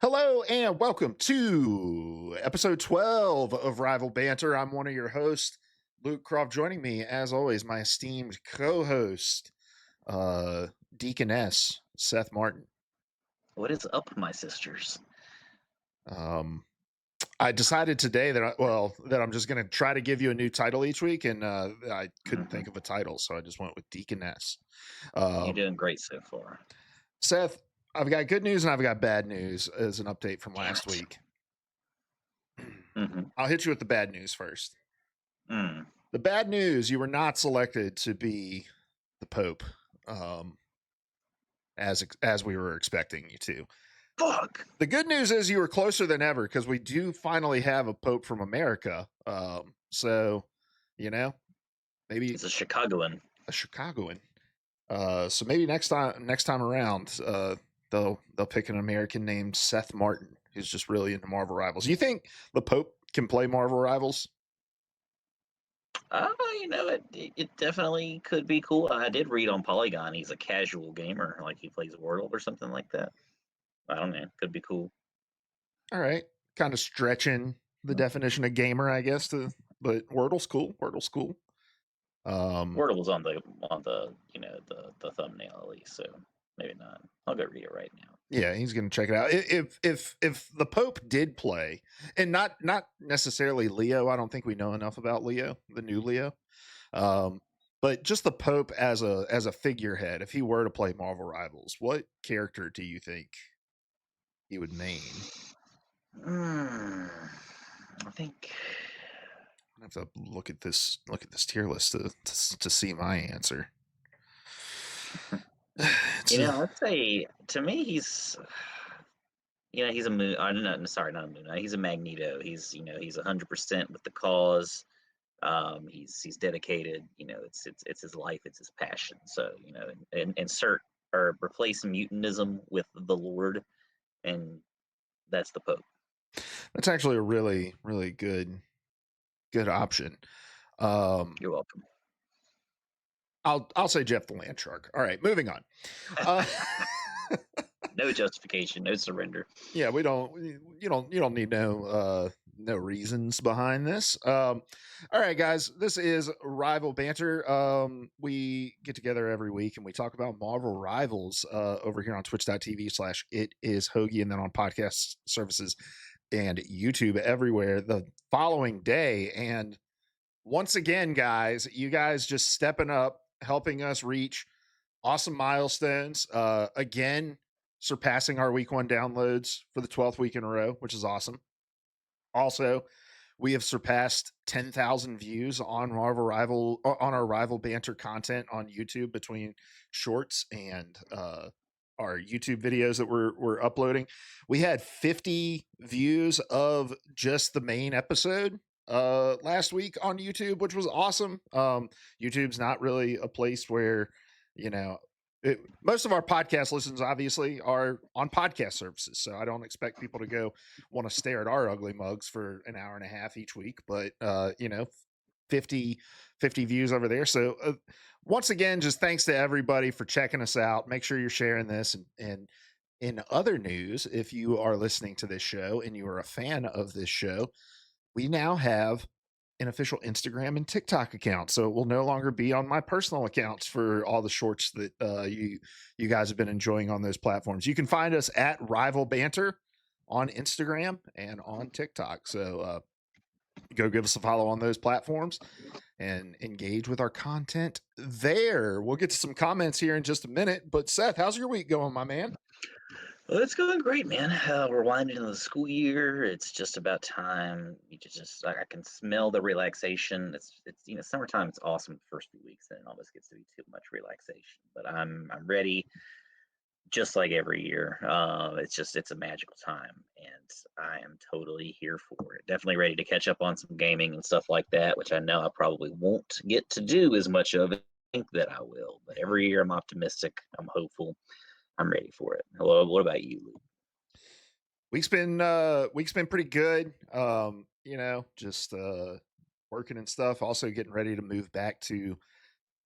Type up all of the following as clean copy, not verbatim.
Hello and welcome to episode 12 of Rival Banter. I'm one of your hosts, Luke Croft. Joining me, as always, my esteemed co-host, uh, Deaconess Seth Martin. What is up, my sisters? Um, I decided today that I'm just going to try to give you a new title each week, and I couldn't think of a title, so I just went with Deaconess. You're Um, doing great so far. Seth, I've got good news and I've got bad news as an update from Damn last it. week. Mm-hmm. I'll hit you with the bad news first. Mm. The bad news: you were not selected to be the Pope, um, as we were expecting you to. Fuck. The good news is you were closer than ever because we do finally have a Pope from America. So you know, maybe It's a Chicagoan. a Chicagoan. So maybe next time around, they'll pick an American named Seth Martin who's just really into Marvel Rivals. You think the Pope can play Marvel Rivals? Uh, it definitely could be cool. I did read on Polygon he's a casual gamer, like he plays Wordle or something like that. I don't know. Could be cool. All right, kind of stretching the definition of gamer, I guess. But Wordle's cool. Wordle's cool. Wordle was on the thumbnail at least, so maybe not. I'll go read it right now. Yeah, he's gonna check it out. If the Pope did play, and not necessarily Leo, I don't think we know enough about Leo, the new Leo. Um, but just the Pope as a figurehead, if he were to play Marvel Rivals, what character do you think he would main? I think. I have to look at this tier list to see my answer. It's I'd say to me he's a moon. No, sorry, not a moon. He's a Magneto. He's 100% with the cause. He's dedicated. It's his life. It's his passion. So and insert or replace mutantism with the Lord, and that's the Pope. that's actually a really really good option. You're welcome. I'll say Jeff the Land Shark. All right, moving on. Uh, No justification, no surrender. yeah, you don't need no reasons behind this. All right, guys, this is Rival Banter. We get together every week and we talk about Marvel Rivals over here on twitch.tv/it is Hoagie, and then on podcast services and YouTube everywhere the following day. And once again, guys, you guys just stepping up, helping us reach awesome milestones. Again, surpassing our week one downloads for the 12th week in a row, which is awesome. Also, we have surpassed 10,000 views on our Rival Banter content on YouTube between shorts and our YouTube videos that we're uploading. We had 50 views of just the main episode last week on YouTube, which was awesome. YouTube's not really a place where, you know, most of our podcast listens obviously are on podcast services, so I don't expect people to go want to stare at our ugly mugs for an hour and a half each week. But 50 views over there. So once again, just thanks to everybody for checking us out. Make sure you're sharing this. And in other news, if you are listening to this show and you are a fan of this show, we now have an official Instagram and TikTok account. So it will no longer be on my personal accounts for all the shorts that you guys have been enjoying on those platforms. You can find us at Rival Banter on Instagram and on TikTok. So go give us a follow on those platforms and engage with our content there. We'll get to some comments here in just a minute. But Seth, how's your week going, my man? Well, it's going great, man. We're winding into the school year. It's just about time. I can smell the relaxation. It's summertime. It's awesome the first few weeks, and it almost gets to be too much relaxation. But I'm ready, just like every year. It's a magical time, and I am totally here for it. Definitely ready to catch up on some gaming and stuff like that, which I know I probably won't get to do as much of it. I think that I will, but every year I'm optimistic. I'm hopeful. I'm ready for it. Hello, what about you, Luke? Week's been pretty good. Just working and stuff. Also getting ready to move back to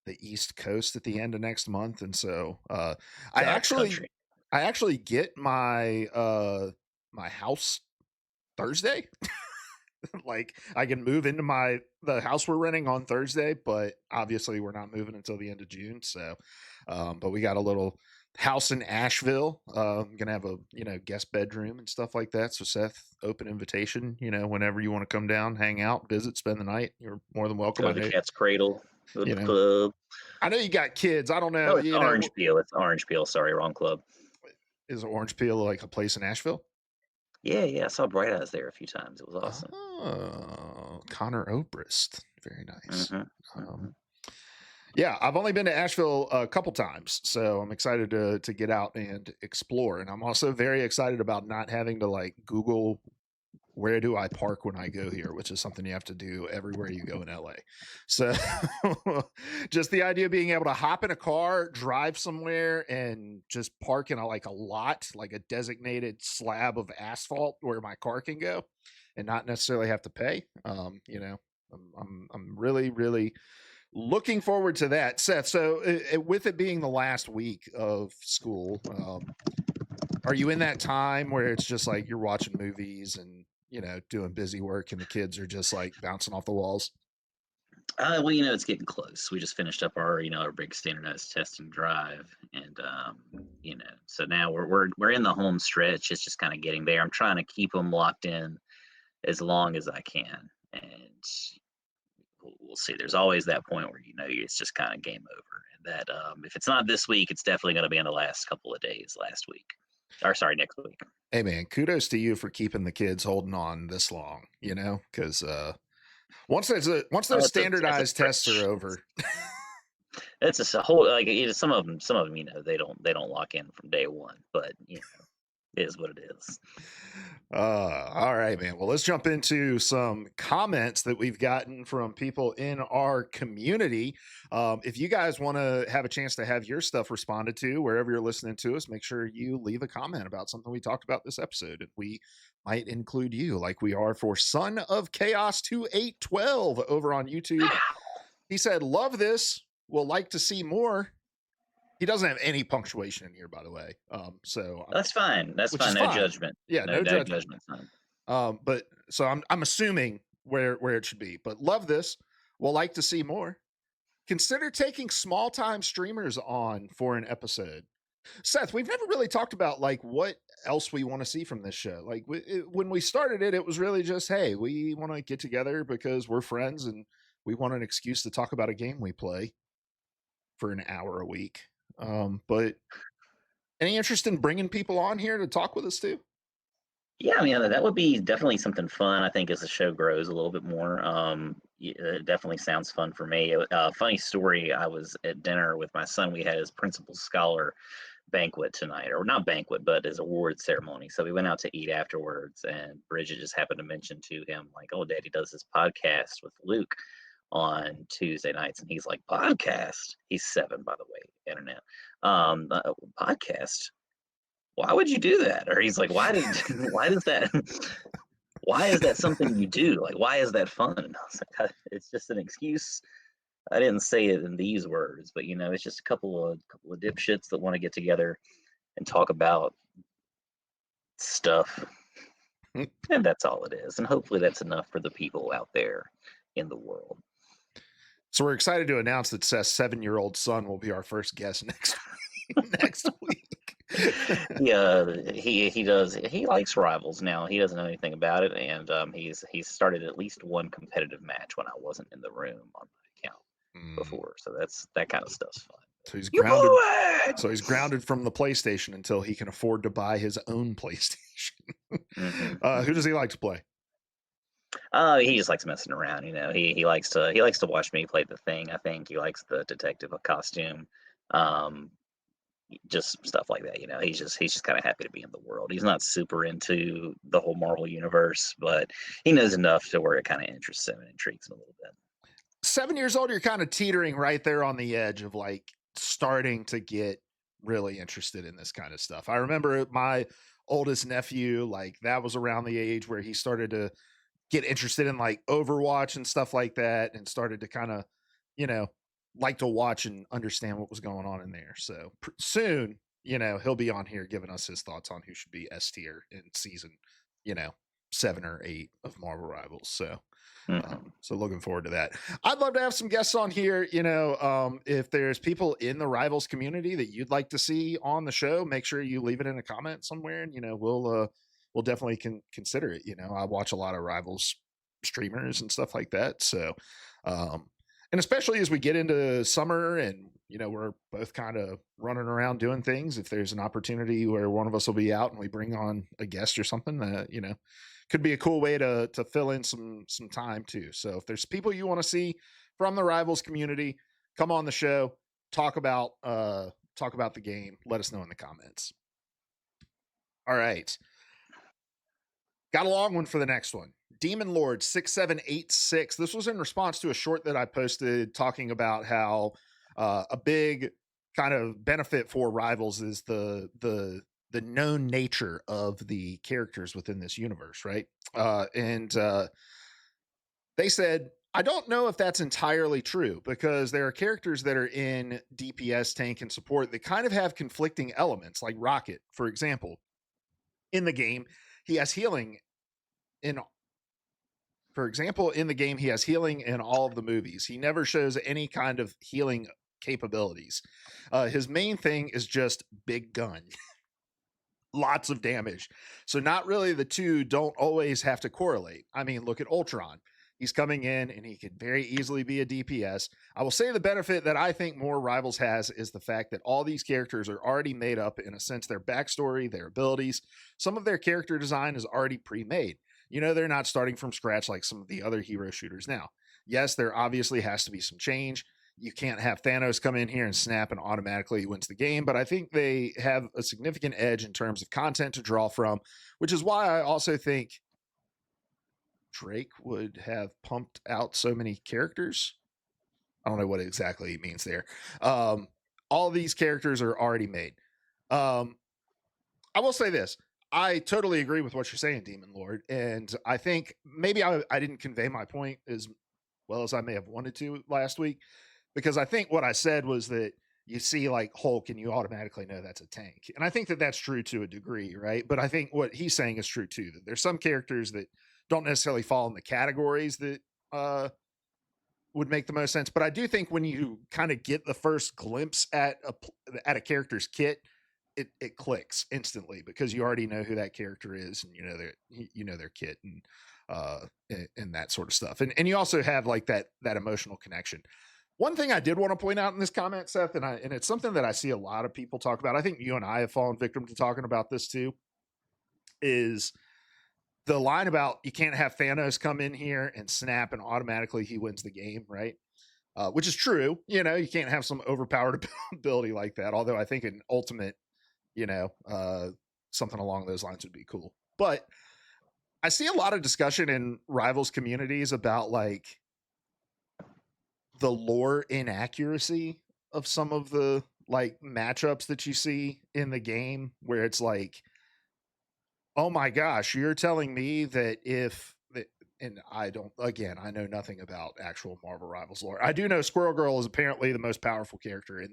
the East Coast at the end of next month, and so I God's actually country. I actually get my my house Thursday. Like I can move into the house we're renting on Thursday, but obviously we're not moving until the end of June. So, but we got a little house in Asheville. Gonna have a guest bedroom and stuff like that. So Seth, open invitation. Whenever you want to come down, hang out, visit, spend the night, you're more than welcome. Go I to the know Cat's Cradle. Go to you the know club. I know you got kids. I don't know. No, it's Orange Peel. It's Orange Peel. Sorry, wrong club. Is Orange Peel like a place in Asheville? Yeah. I saw Bright Eyes there a few times. It was awesome. Oh, Connor Obrist. Very nice. Mm-hmm. Um, yeah, I've only been to Asheville a couple times, so I'm excited to get out and explore. And I'm also very excited about not having to like Google where do I park when I go here, which is something you have to do everywhere you go in LA. So just the idea of being able to hop in a car, drive somewhere, and just park in a lot, like a designated slab of asphalt where my car can go, and not necessarily have to pay. I'm really really looking forward to that, Seth. So with it being the last week of school, are you in that time where it's just like you're watching movies and doing busy work and the kids are just like bouncing off the walls? Well, it's getting close. We just finished up our big standardized testing drive, and so now we're in the home stretch. It's just kind of getting there. I'm trying to keep them locked in as long as I can, and we'll see. There's always that point where it's just kind of game over, and that if it's not this week, it's definitely going to be in the last couple of days, last week, or sorry, next week. Hey man, kudos to you for keeping the kids holding on this long, because once those It's a standardized tests are stretch. over. It's just a whole like some of them they don't lock in from day one, but it is what it is. All right, man. Well, let's jump into some comments that we've gotten from people in our community. If you guys want to have a chance to have your stuff responded to wherever you're listening to us, make sure you leave a comment about something we talked about this episode, and we might include you, like we are for Son of Chaos 2812 over on YouTube. He said, "Love this. Will like to see more." He doesn't have any punctuation in here, by the way. So That's fine. That's which is fine. No fine. judgment. Yeah, No, no no judgment. judgment, son. But so I'm assuming where it should be. But love this. We'll like to see more. Consider taking small time streamers on for an episode. Seth, we've never really talked about like what else we want to see from this show. Like when we started it, it was really just, hey, we want to get together because we're friends and we want an excuse to talk about a game we play for an hour a week. But any interest in bringing people on here to talk with us too? Yeah, I mean, that would be definitely something fun. I think as the show grows a little bit more, it definitely sounds fun for me. Funny story: I was at dinner with my son. We had his principal scholar banquet tonight, or not banquet, but his award ceremony. So we went out to eat afterwards, and Bridget just happened to mention to him, like, "Oh, Daddy does this podcast with Luke on Tuesday nights," and he's like, "Podcast?" He's 7, by the way, internet. Podcast? Why would you do that? Or he's like, why does that, why is that something you do? Like, why is that fun? And I was like, it's just an excuse. I didn't say it in these words, but it's just a couple of dipshits that want to get together and talk about stuff, and that's all it is. And hopefully, that's enough for the people out there in the world. So we're excited to announce that Seth's 7-year-old son will be our first guest next week. Yeah, he does. He likes Rivals now. He doesn't know anything about it, and he's started at least one competitive match when I wasn't in the room on my account before. So that kind of stuff's fun. So he's You grounded. blew it! So he's grounded from the PlayStation until he can afford to buy his own PlayStation. Who does he like to play? He just likes messing around. He likes to watch me play the thing. I think he likes the detective costume. Just stuff like that. He's just kind of happy to be in the world. He's not super into the whole Marvel universe, but he knows enough to where it kind of interests him and intrigues him a little bit. 7 years old, you're kind of teetering right there on the edge of like starting to get really interested in this kind of stuff. I remember my oldest nephew, like that was around the age where he started to get interested in like Overwatch and stuff like that, and started to kind of, like to watch and understand what was going on in there. So soon he'll be on here giving us his thoughts on who should be S tier in season, you know, 7 or 8 of Marvel Rivals. Mhm. So looking forward to that. I'd love to have some guests on here. If there's people in the Rivals community that you'd like to see on the show, make sure you leave it in a comment somewhere, and we'll definitely consider it. I watch a lot of Rivals streamers and stuff like that. So, um, and especially as we get into summer and we're both kind of running around doing things, if there's an opportunity where one of us will be out and we bring on a guest or something, that could be a cool way to fill in some time too. So if there's people you want to see from the Rivals community, come on the show, talk about the game, let us know in the comments. All right, got a long one for the next one. Demon Lord 6786. This was in response to a short that I posted talking about how a big kind of benefit for Rivals is the known nature of the characters within this universe, right? And they said, I don't know if that's entirely true because there are characters that are in DPS, tank, and support that kind of have conflicting elements, like Rocket, for example. In the game, he has healing in For example, in the game, he has healing in all of the movies. He never shows any kind of healing capabilities. His main thing is just big gun, lots of damage. So, not really, the two don't always have to correlate. I mean, look at Ultron. He's coming in and he could very easily be a DPS. I will say the benefit that I think more Rivals has is the fact that all these characters are already made up in a sense, their backstory, their abilities. Some of their character design is already pre made. They're not starting from scratch like some of the other hero shooters now. Yes, there obviously has to be some change. You can't have Thanos come in here and snap and automatically wins the game, but I think they have a significant edge in terms of content to draw from, which is why I also think Drake would have pumped out so many characters. I don't know what exactly he means there. All these characters are already made. I will say this. I totally agree with what you're saying, Demon Lord. And I think maybe I didn't convey my point as well as I may have wanted to last week, because I think what I said was that you see like Hulk and you automatically know that's a tank. And I think that that's true to a degree, right? But I think what he's saying is true too, that there's some characters that don't necessarily fall in the categories that uh, would make the most sense. But I do think when you kind of get the first glimpse at a character's kit, it clicks instantly because you already know who that character is and their kit and that sort of stuff. And you also have like that emotional connection. One thing I did want to point out in this comment, Seth, and it's something that I see a lot of people talk about. I think you and I have fallen victim to talking about this too, is the line about you can't have Thanos come in here and snap and automatically he wins the game, right? Which is true. You can't have some overpowered ability like that. Although I think an ultimate, something along those lines would be cool. But I see a lot of discussion in Rivals communities about like the lore inaccuracy of some of the like matchups that you see in the game, where it's like, oh my gosh, you're telling me that and I don't, again, I know nothing about actual Marvel Rivals lore. I do know Squirrel Girl is apparently the most powerful character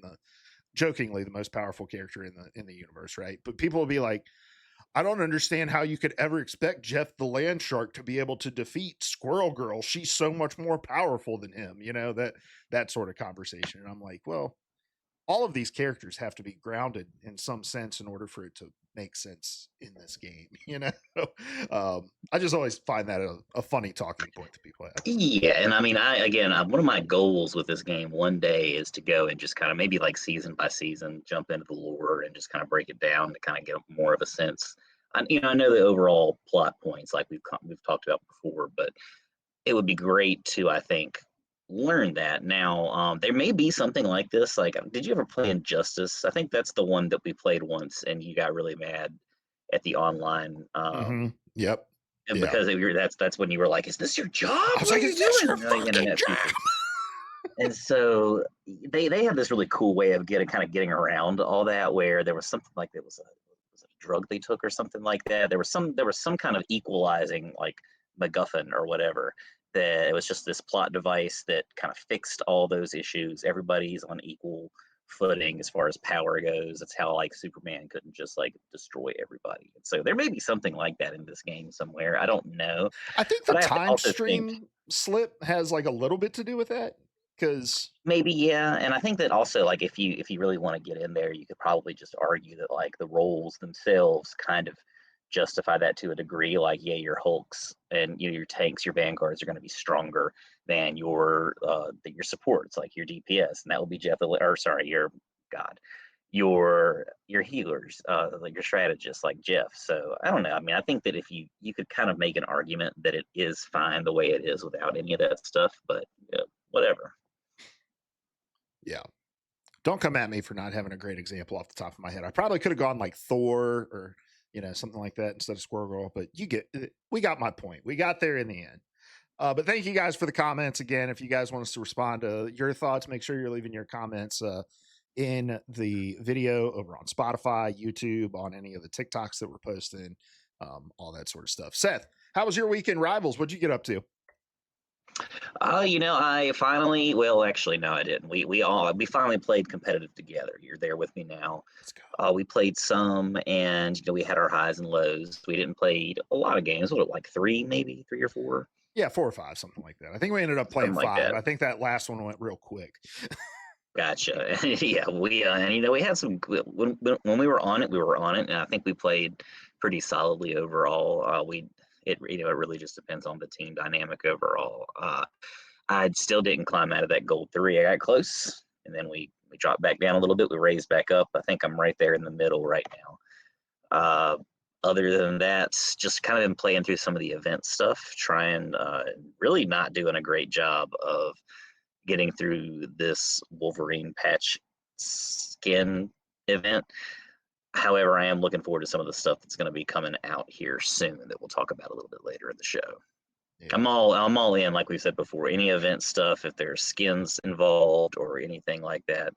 jokingly the most powerful character in the universe, right? But people will be like, I don't understand how you could ever expect Jeff the Land Shark to be able to defeat Squirrel Girl. She's so much more powerful than him, that sort of conversation. And I'm like, well, all of these characters have to be grounded in some sense in order for it to make sense in this game. I just always find that a funny talking point that people have. Yeah, and I mean, one of my goals with this game one day is to go and just kind of maybe like season by season jump into the lore and just kind of break it down to kind of get more of a sense. I know the overall plot points like we've talked about before, but it would be great to, I think, learn that. Now, there may be something like this. Like, did you ever play Injustice? I think that's the one that we played once, and you got really mad at the online Yep. Yeah. because that's when you were like, "Is this your job? I was What like, are you is this doing?" your fucking Internet job? people. And so they have this really cool way of getting around all that, where there was something like was it a drug they took or something like that. There was some kind of equalizing like MacGuffin or whatever, that it was just this plot device that kind of fixed all those issues. Everybody's on equal footing as far as power goes. That's how like Superman couldn't just like destroy everybody. And so there may be something like that in this game somewhere. I don't know, I think the but I have to time also think stream slip has like a little bit to do with that because maybe, yeah, and I think that also, like, if you really wanna get in there, you could probably just argue that, like, the roles themselves kind of justify that to a degree, like, yeah, your Hulks and, your tanks, your vanguards are gonna be stronger than your supports, like your DPS, and that will be Jeff or sorry, your God, your healers, like your strategists like Jeff, so, I don't know, I mean, I think that if you could kind of make an argument that it is fine the way it is without any of that stuff, but, whatever. yeah. Don't come at me for not having a great example off the top of my head. I probably could have gone like Thor or something like that instead of Squirrel Girl, but we got my point. We got there in the end. But thank you guys for the comments again. If you guys want us to respond to your thoughts, make sure you're leaving your comments in the video over on Spotify, YouTube, on any of the TikToks that we're posting, all that sort of stuff. Seth, how was your weekend Rivals? What'd you get up to? I finally, well, actually, no, I didn't. We finally played competitive together. You're there with me now. Let's go. We played some, and we had our highs and lows. We didn't play a lot of games. What, like three, maybe three or four, Yeah, 4 or 5, something like that. I think we ended up playing something like 5. that. I think that last one went real quick. Gotcha. Yeah, and we had some when we were on it, we were on it, and I think we played pretty solidly overall. It really just depends on the team dynamic overall. I still didn't climb out of that gold 3. I got close, and then we dropped back down a little bit. We raised back up. I think I'm right there in the middle right now. Uh, Other than that, just kind of been playing through some of the event stuff, trying really not doing a great job of getting through this Wolverine patch skin event. However, I am looking forward to some of the stuff that's going to be coming out here soon that we'll talk about a little bit later in the show. Yeah. I'm all in, like we said before. Any event stuff, if there's skins involved or anything like that,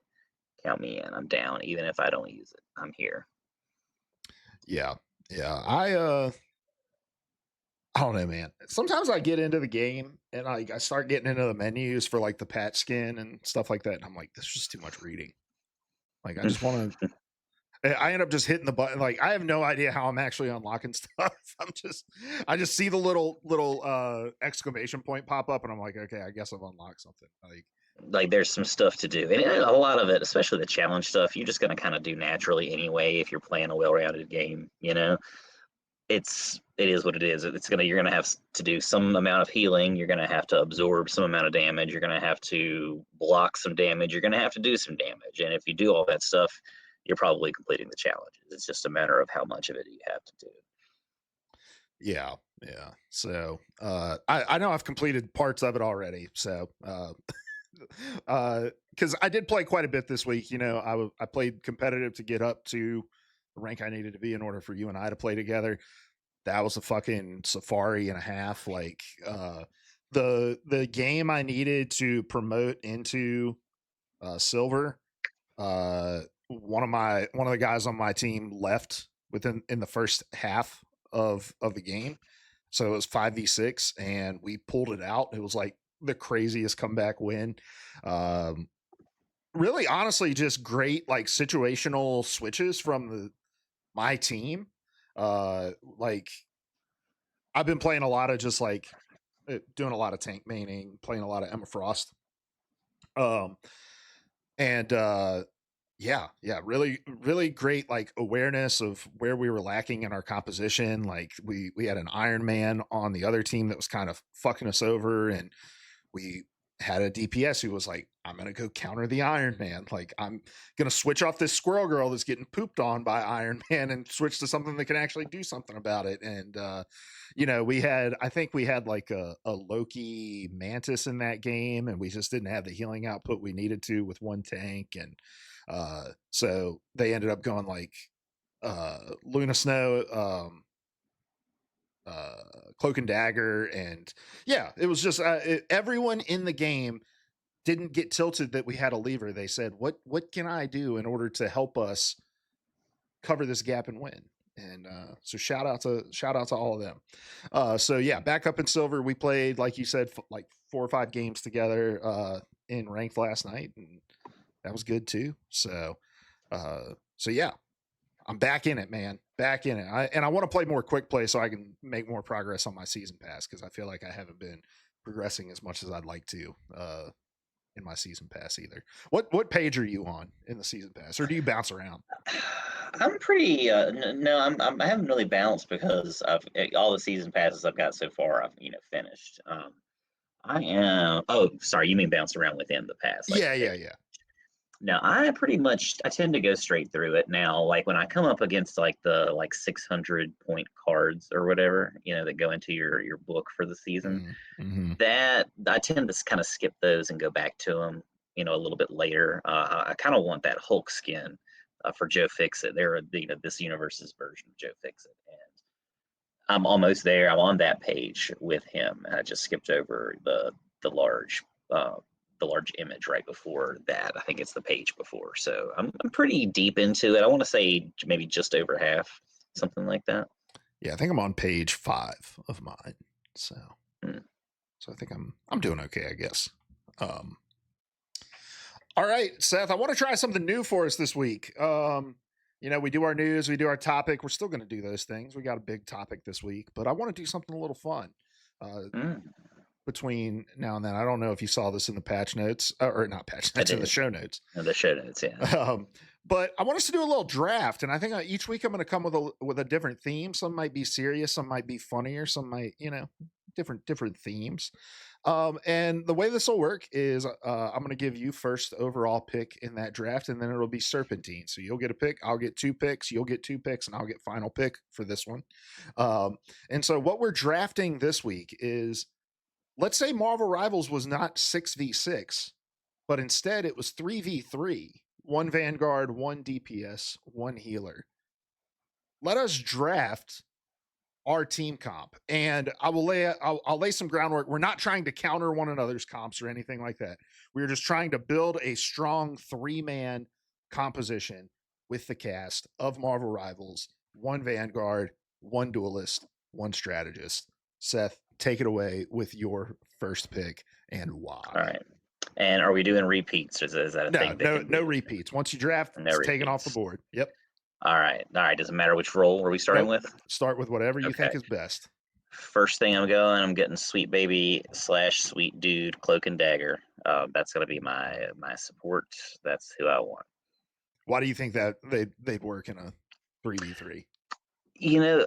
count me in. I'm down, even if I don't use it. I'm here. Yeah. Yeah. I don't know, man. Sometimes I get into the game and I start getting into the menus for like the patch skin and stuff like that. And I'm like, this is just too much reading. Like I just want to I end up just hitting the button. Like I have no idea how I'm actually unlocking stuff. I just see the little exclamation point pop up and I'm like, okay, I guess I've unlocked something. Like there's some stuff to do, and a lot of it, especially the challenge stuff, you're just going to kind of do naturally anyway if you're playing a well-rounded game. It is what it is. You're gonna have to do some amount of healing. You're gonna have to absorb some amount of damage. You're gonna have to block some damage. You're gonna have to do some damage. And if you do all that stuff, you're probably completing the challenges. It's just a matter of how much of it you have to do. Yeah, yeah. So I know I've completed parts of it already. So because I did play quite a bit this week. I played competitive to get up to the rank I needed to be in order for you and I to play together. That was a fucking safari and a half. Like the game I needed to promote into silver. One of the guys on my team left in the first half of the game, so it was 5v6, and we pulled it out. It was like the craziest comeback win. Really, honestly, just great like situational switches from my team. Like I've been playing a lot of just like doing a lot of tank maining, playing a lot of Emma Frost. Um, and yeah, really, really great like awareness of where we were lacking in our composition. Like we had an Iron Man on the other team that was kind of fucking us over, and we had a DPS who was like, I'm gonna go counter the Iron Man. Like I'm gonna switch off this Squirrel Girl that's getting pooped on by Iron Man and switch to something that can actually do something about it. And I think we had like a Loki Mantis in that game, and we just didn't have the healing output we needed to with one tank. And so they ended up going like Luna Snow, Cloak and Dagger, and yeah, it was just everyone in the game didn't get tilted that we had a lever. They said, "What can I do in order to help us cover this gap and win?" And so shout out to all of them. So yeah, back up in silver, we played like you said, like 4 or 5 games together in ranked last night, and That was good too. So yeah, I'm back in it, man. Back in it. I want to play more quick play so I can make more progress on my season pass because I feel like I haven't been progressing as much as I'd like to in my season pass either. What page are you on in the season pass, or do you bounce around? I'm pretty no, I haven't really bounced because I've all the season passes I've got so far I've finished. I am. Oh, sorry, you mean bounce around within the pass, like Yeah, the yeah, page. yeah. No, I pretty much I tend to go straight through it now. Like when I come up against like the 600 point cards or whatever, that go into your book for the season, Mm-hmm. that I tend to kind of skip those and go back to them, a little bit later. I kind of want that Hulk skin for Joe Fixit. They're this universe's version of Joe Fixit, and I'm almost there. I'm on that page with him, and I just skipped over the large uh, the large image right before that. I think it's the page before. So I'm pretty deep into it. I want to say maybe just over half, something like that. Yeah, I think I'm on page 5 of mine. So Hmm. so I think I'm doing okay, I guess. Um all right, Seth, I want to try something new for us this week. We do our news, we do our topic. We're still going to do those things. We got a big topic this week, but I want to do something a little fun. Uh, Hmm. Between now and then, I don't know if you saw this in the patch notes or not patch I notes in the did. show notes. The show notes, yeah. Um, but I want us to do a little draft, and I think each week I'm going to come with a different theme. Some might be serious, some might be funnier, some might different themes. And the way this will work is I'm going to give you first overall pick in that draft, and then it'll be serpentine. So you'll get a pick, I'll get 2 picks, you'll get 2 picks, and I'll get final pick for this one. And so what we're drafting this week is, let's say Marvel Rivals was not 6v6, but instead it was 3v3, one Vanguard, one DPS, one healer. Let us draft our team comp, and I'll lay some groundwork. We're not trying to counter one another's comps or anything like that. We're just trying to build a strong 3-man composition with the cast of Marvel Rivals, one Vanguard, one duelist, one strategist. Seth, take it away with your first pick and All why. right. And are we doing repeats? Is that a No, thing that no, can no be? repeats. Once you draft, No it's taken off the repeats. board. Yep. All right. All right. Doesn't matter which role are we starting Nope. with? Start with whatever you Okay. think is best. First thing I'm getting Sweet Baby / Sweet Dude Cloak and Dagger. That's gonna be my support. That's who I want. Why do you think that they'd work in a 3v3?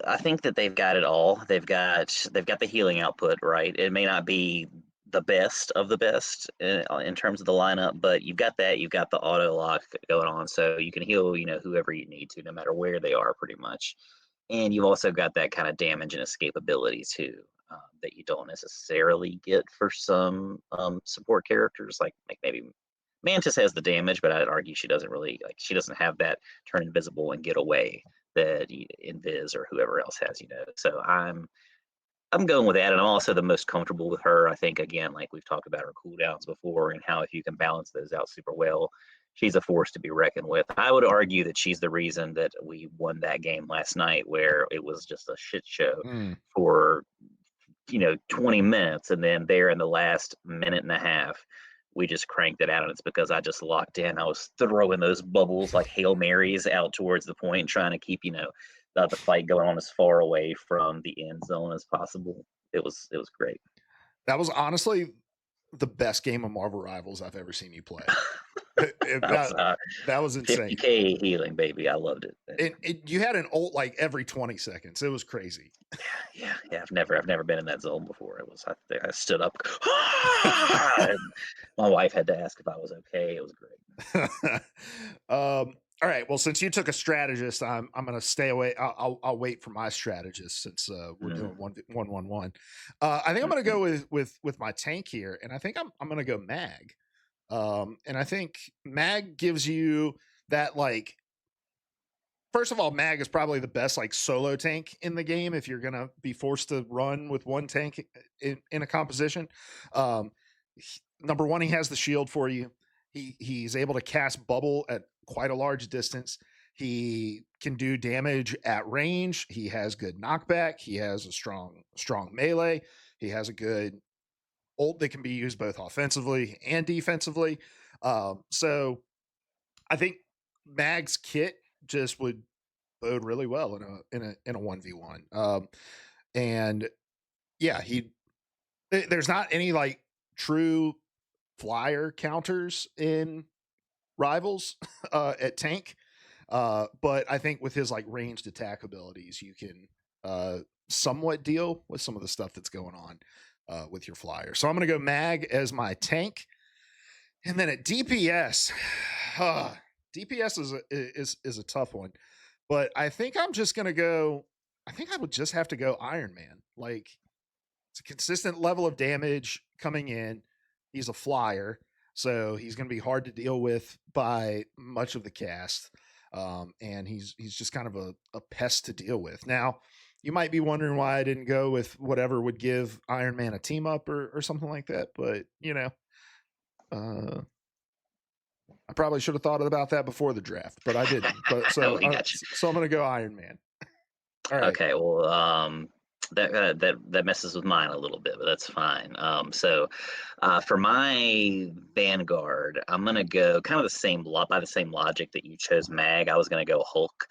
I think that they've got it all. They've got the healing output, right? It may not be the best of the best in terms of the lineup, but you've got that. You've got the auto lock going on, so you can heal, whoever you need to, no matter where they are, pretty much. And you've also got that kind of damage and escape ability too, that you don't necessarily get for some support characters, like maybe Mantis has the damage, but I'd argue she doesn't really she doesn't have that turn invisible and get away that Invis or whoever else has. So I'm going with that, and I'm also the most comfortable with her. I think again, like we've talked about her cooldowns before, and how if you can balance those out super well, she's a force to be reckoned with. I would argue that she's the reason that we won that game last night, where it was just a shit show Mm. for 20 minutes, and then there in the last minute and a half, we just cranked it out, and it's because I just locked in. I was throwing those bubbles like Hail Marys out towards the point, trying to keep the fight going on as far away from the end zone as possible. It was great. That was honestly the best game of Marvel Rivals I've ever seen you play. I was That was insane. 50K healing, baby. I loved it. And you had an ult like every 20 seconds. It was crazy. Yeah. I've never been in that zone before. I stood up. And my wife had to ask if I was okay. It was great. All right. Well, since you took a strategist, I'm going to stay away. I'll wait for my strategist since we're doing Mm, 1-1-1. I think I'm going to mhm. go with my tank here, and I think I'm going to go Mag. And I think Mag gives you that first of all, Mag is probably the best solo tank in the game if you're gonna be forced to run with one tank in a composition. Um, Number one, he has the shield for you. He's able to cast bubble at quite a large distance. He can do damage at range. He has good knockback. He has a strong melee. He has a good ult that can be used both offensively and defensively. So I think Mag's kit just would bode really well in a 1v1. And yeah, there's not any like true flyer counters in Rivals at tank. But I think with his like ranged attack abilities, you can uh, somewhat deal with some of the stuff that's going on with your flyer. So I'm going to go Mag as my tank, and then at DPS, DPS is a tough one, but I think I'm just going to go. I think I would just have to go Iron Man. Like it's a consistent level of damage coming in. He's a flyer, so he's going to be hard to deal with by much of the cast. And he's just kind of a pest to deal with. Now, you might be wondering why I didn't go with whatever would give Iron Man a team up or something like that, but uh, I probably should have thought about that before the draft, but I didn't. But Oh, we got you. so I'm going to go Iron Man. All right. Okay, well, that messes with mine a little bit, but that's fine. For my Vanguard, I'm gonna go kind of the same by the same logic that you chose Mag. I was gonna go Hulk.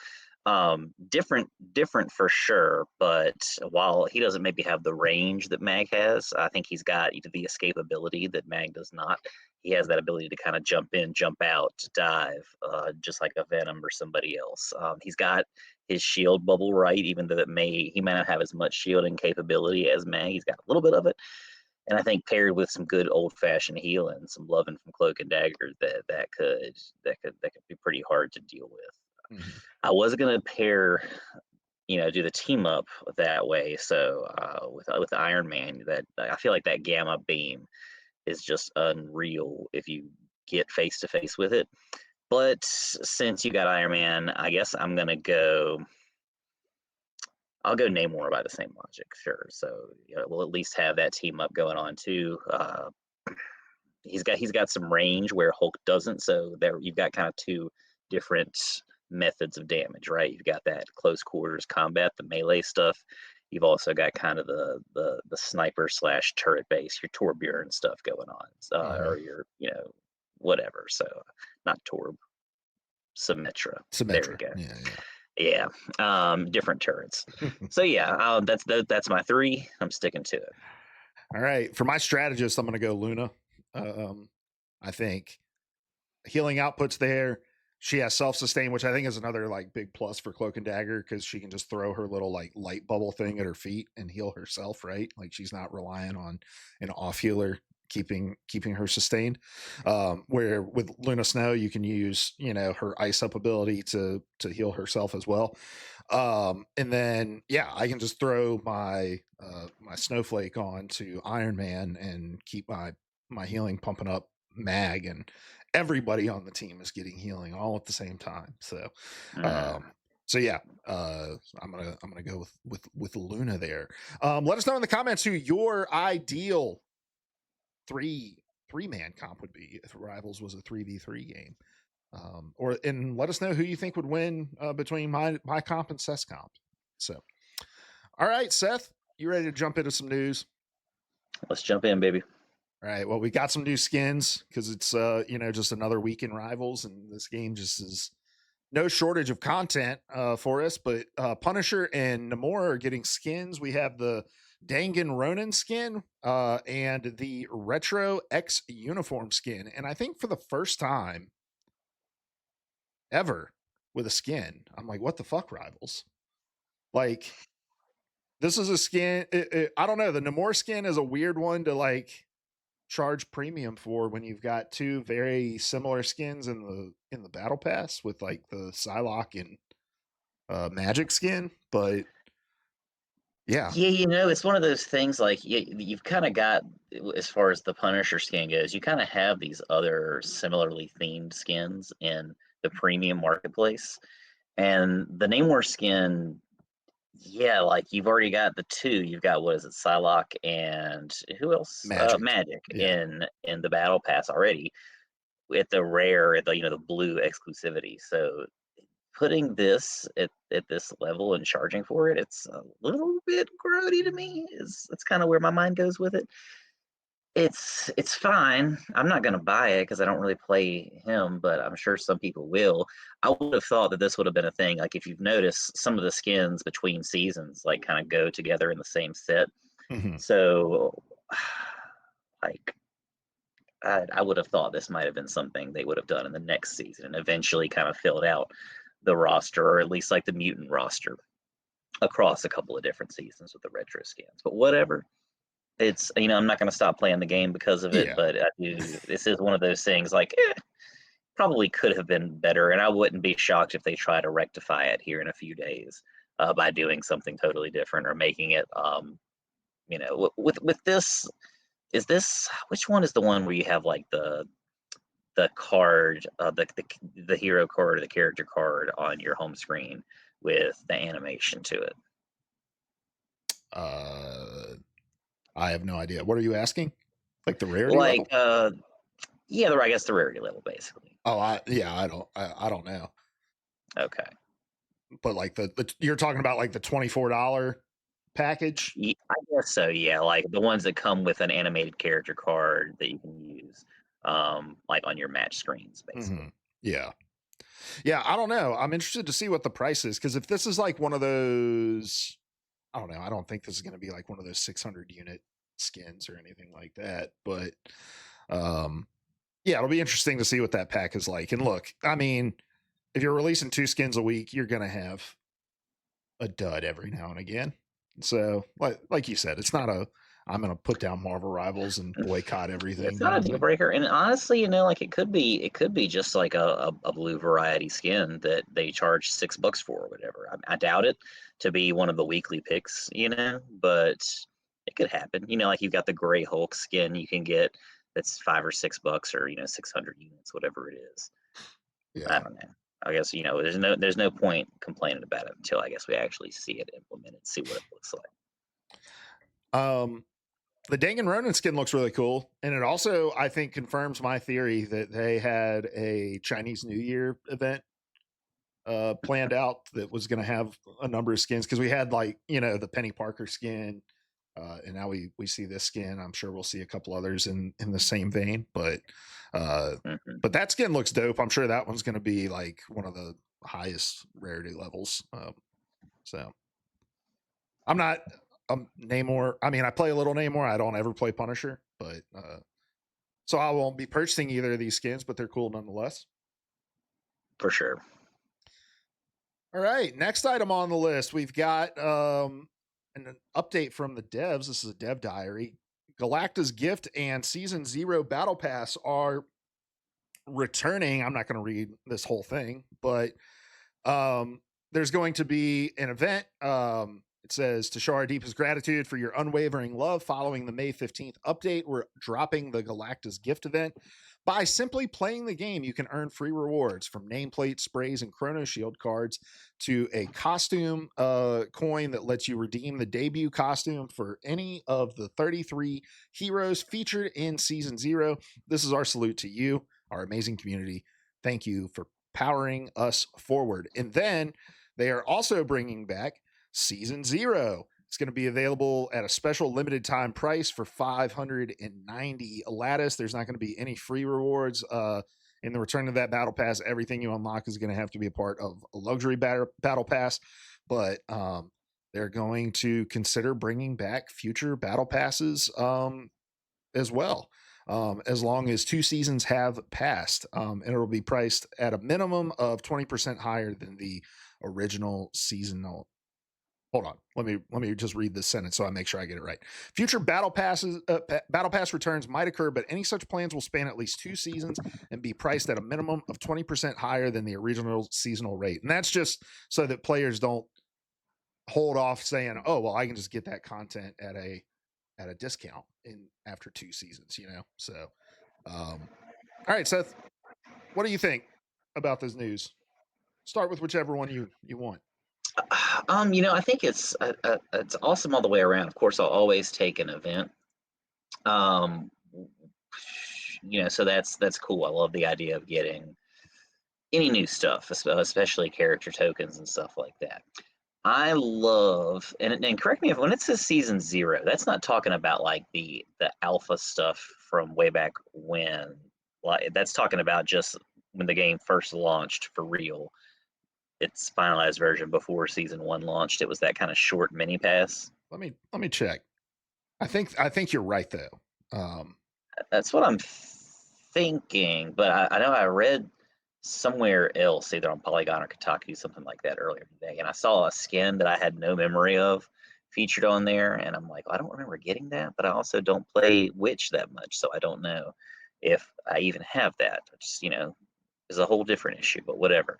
Different for sure, but while he doesn't maybe have the range that Mag has, I think he's got the escapability that Mag does not. He has that ability to kind of jump in, jump out, dive, just like a Venom or somebody else. He's got his shield bubble right, even though he may not have as much shielding capability as Mag. He's got a little bit of it, and I think paired with some good old fashioned healing, some loving from Cloak and Dagger, that could be pretty hard to deal with. Mm-hmm. I was gonna pair, do the team up that way. So with Iron Man, that I feel like that gamma beam is just unreal if you get face to face with it. But since you got Iron Man, I guess I'll go Namor by the same logic, sure. So we'll at least have that team up going on too. He's got some range where Hulk doesn't, so there you've got kind of two different methods of damage, right? You've got that close quarters combat, the melee stuff. You've also got kind of the sniper slash turret base, your Torbjorn stuff going on, Mm-hmm. or your whatever. So not Torb, Symmetra. There we Symmetra. go. Yeah, Yeah, different turrets. yeah. So yeah, that's my three. I'm sticking to it. All right. For my strategist, I'm going to go Luna. I think healing outputs there. She has self sustain, which I think is another like big plus for Cloak and Dagger because she can just throw her little like light bubble thing at her feet and heal herself. Right, like she's not relying on an off healer keeping her sustained. Where with Luna Snow, you can use her ice up ability to heal herself as well. And then I can just throw my snowflake on to Iron Man and keep my healing pumping up Mag, and everybody on the team is getting healing all at the same time. So Mm. I'm gonna go with Luna there. Let us know in the comments who your ideal three man comp would be if Rivals was a 3v3 game. And let us know who you think would win between my comp and Seth's comp. So, all right, Seth, you ready to jump into some news? Let's jump in, baby. All right. Well, we got some new skins because it's just another week in Rivals, and this game just is no shortage of content for us. But Punisher and Namor are getting skins. We have the Dangan Ronin skin and the Retro X uniform skin, and I think for the first time ever with a skin, I'm like, what the fuck, Rivals? Like, this is a skin. I don't know. The Namor skin is a weird one to like charge premium for when you've got two very similar skins in the battle pass with like the Psylocke and Magic skin. But yeah, Yeah, it's one of those things like you've kind of got, as far as the Punisher skin goes, you kind of have these other similarly themed skins in the premium marketplace. And the Namor skin, yeah, like you've already got the two. You've got, what is it, Psylocke and who else? Magic. Magic Yeah. in the battle pass already at the rare, at the blue exclusivity. So putting this at this level and charging for it, it's a little bit grody to me. That's kind of where my mind goes with it. It's fine. I'm not gonna buy it because I don't really play him, but I'm sure some people will. I would have thought that this would have been a thing. Like if you've noticed, some of the skins between seasons like kind of go together in the same set. Hmm. So, like, I would have thought this might have been something they would have done in the next season and eventually kind of filled out the roster, or at least like the mutant roster across a couple of different seasons with the retro skins. But whatever. It's, I'm not going to stop playing the game because of it, Yeah. but I do. This is one of those things like probably could have been better, and I wouldn't be shocked if they try to rectify it here in a few days by doing something totally different or making it. With this, is this which one is the one where you have like the card, the hero card or the character card on your home screen with the animation to it? Uh, I have no idea. What are you asking? Like the rarity Like, level? yeah, I guess the rarity level basically. Oh, yeah, I don't know. Okay. But like the you're talking about like the $24 package. I guess so, yeah, like the ones that come with an animated character card that you can use, like on your match screens, Hmm. basically. Yeah. Yeah, I don't know. I'm interested to see what the price is because if this is like one of those, I don't know. I don't think this is going to be like one of those 600 unit skins or anything like that. But um, yeah, it'll be interesting to see what that pack is like. And look, I mean, if you're releasing 2 skins a week, you're going to have a dud every now and again. So, like you said, it's not a I'm going to put down Marvel Rivals and boycott everything It's not kind a of deal thing. breaker, and honestly, like it could be just like a blue variety skin that they charge $6 for or whatever. I doubt it to be one of the weekly picks, but it could happen. Like you've got the Gray Hulk skin you can get that's $5 or $6 or 600 units, whatever it is. I Yeah. don't know. I guess there's no point complaining about it until I guess we actually see it implemented, see what it looks like. Um, the Danganronpa skin looks really cool, and it also I think confirms my theory that they had a Chinese New Year event planned out that was going to have a number of skins because we had like the Penny Parker skin, and now we see this skin. I'm sure we'll see a couple others in the same vein, uh, Hmm. but that skin looks dope. I'm sure that one's going to be like one of the highest rarity levels. So I'm not Namor. I mean, I play a little Namor. I don't ever play Punisher, but so I won't be purchasing either of these skins, but they're cool nonetheless. For sure. All right, next item on the list, we've got an update from the devs. This is a dev diary. Galacta's Gift and Season 0 Battle Pass are returning. I'm not going to read this whole thing, but um, there's going to be an event. It says to show our deepest gratitude for your unwavering love following the May 15th update. We're dropping the Galacta's Gift event. By simply playing the game, you can earn free rewards from nameplate sprays and Chrono Shield cards to a costume coin that lets you redeem the debut costume for any of the 33 heroes featured in Season 0. This is our salute to you, our amazing community. Thank you for powering us forward. And then they are also bringing back Season 0. It's going to be available at a special limited time price for 590 lattice. There's not going to be any free rewards. In the return of that battle pass, everything you unlock is going to have to be a part of a luxury battle pass. But they're going to consider bringing back future battle passes as well, as long as 2 seasons have passed. And it'll be priced at a minimum of 20% higher than the original seasonal. Hold on, let me just read this sentence so I make sure I get it right. Future battle pass returns might occur, but any such plans will span at least 2 seasons and be priced at a minimum of 20% higher than the original seasonal rate. And that's just so that players don't hold off saying, "Oh, well, I can just get that content at a discount in after 2 seasons," So, all right, Seth, what do you think about this news? Start with whichever one you want. I think it's awesome all the way around. Of course, I'll always take an event. Um, so that's cool. I love the idea of getting any new stuff, especially character tokens and stuff like that. I love, and correct me if when it says season 0, that's not talking about like the alpha stuff from way back when. Like that's talking about just when the game first launched for real. Its finalized version before season 1 launched. It was that kind of short mini pass. Let me check. I think you're right though. Um, That's what I'm thinking, but I know I read somewhere else, either on Polygon or Kotaku, something like that earlier today, and I saw a skin that I had no memory of featured on there, and I'm like, "I don't remember getting that," but I also don't play Witch that much, so I don't know if I even have that, which, is a whole different issue, but whatever.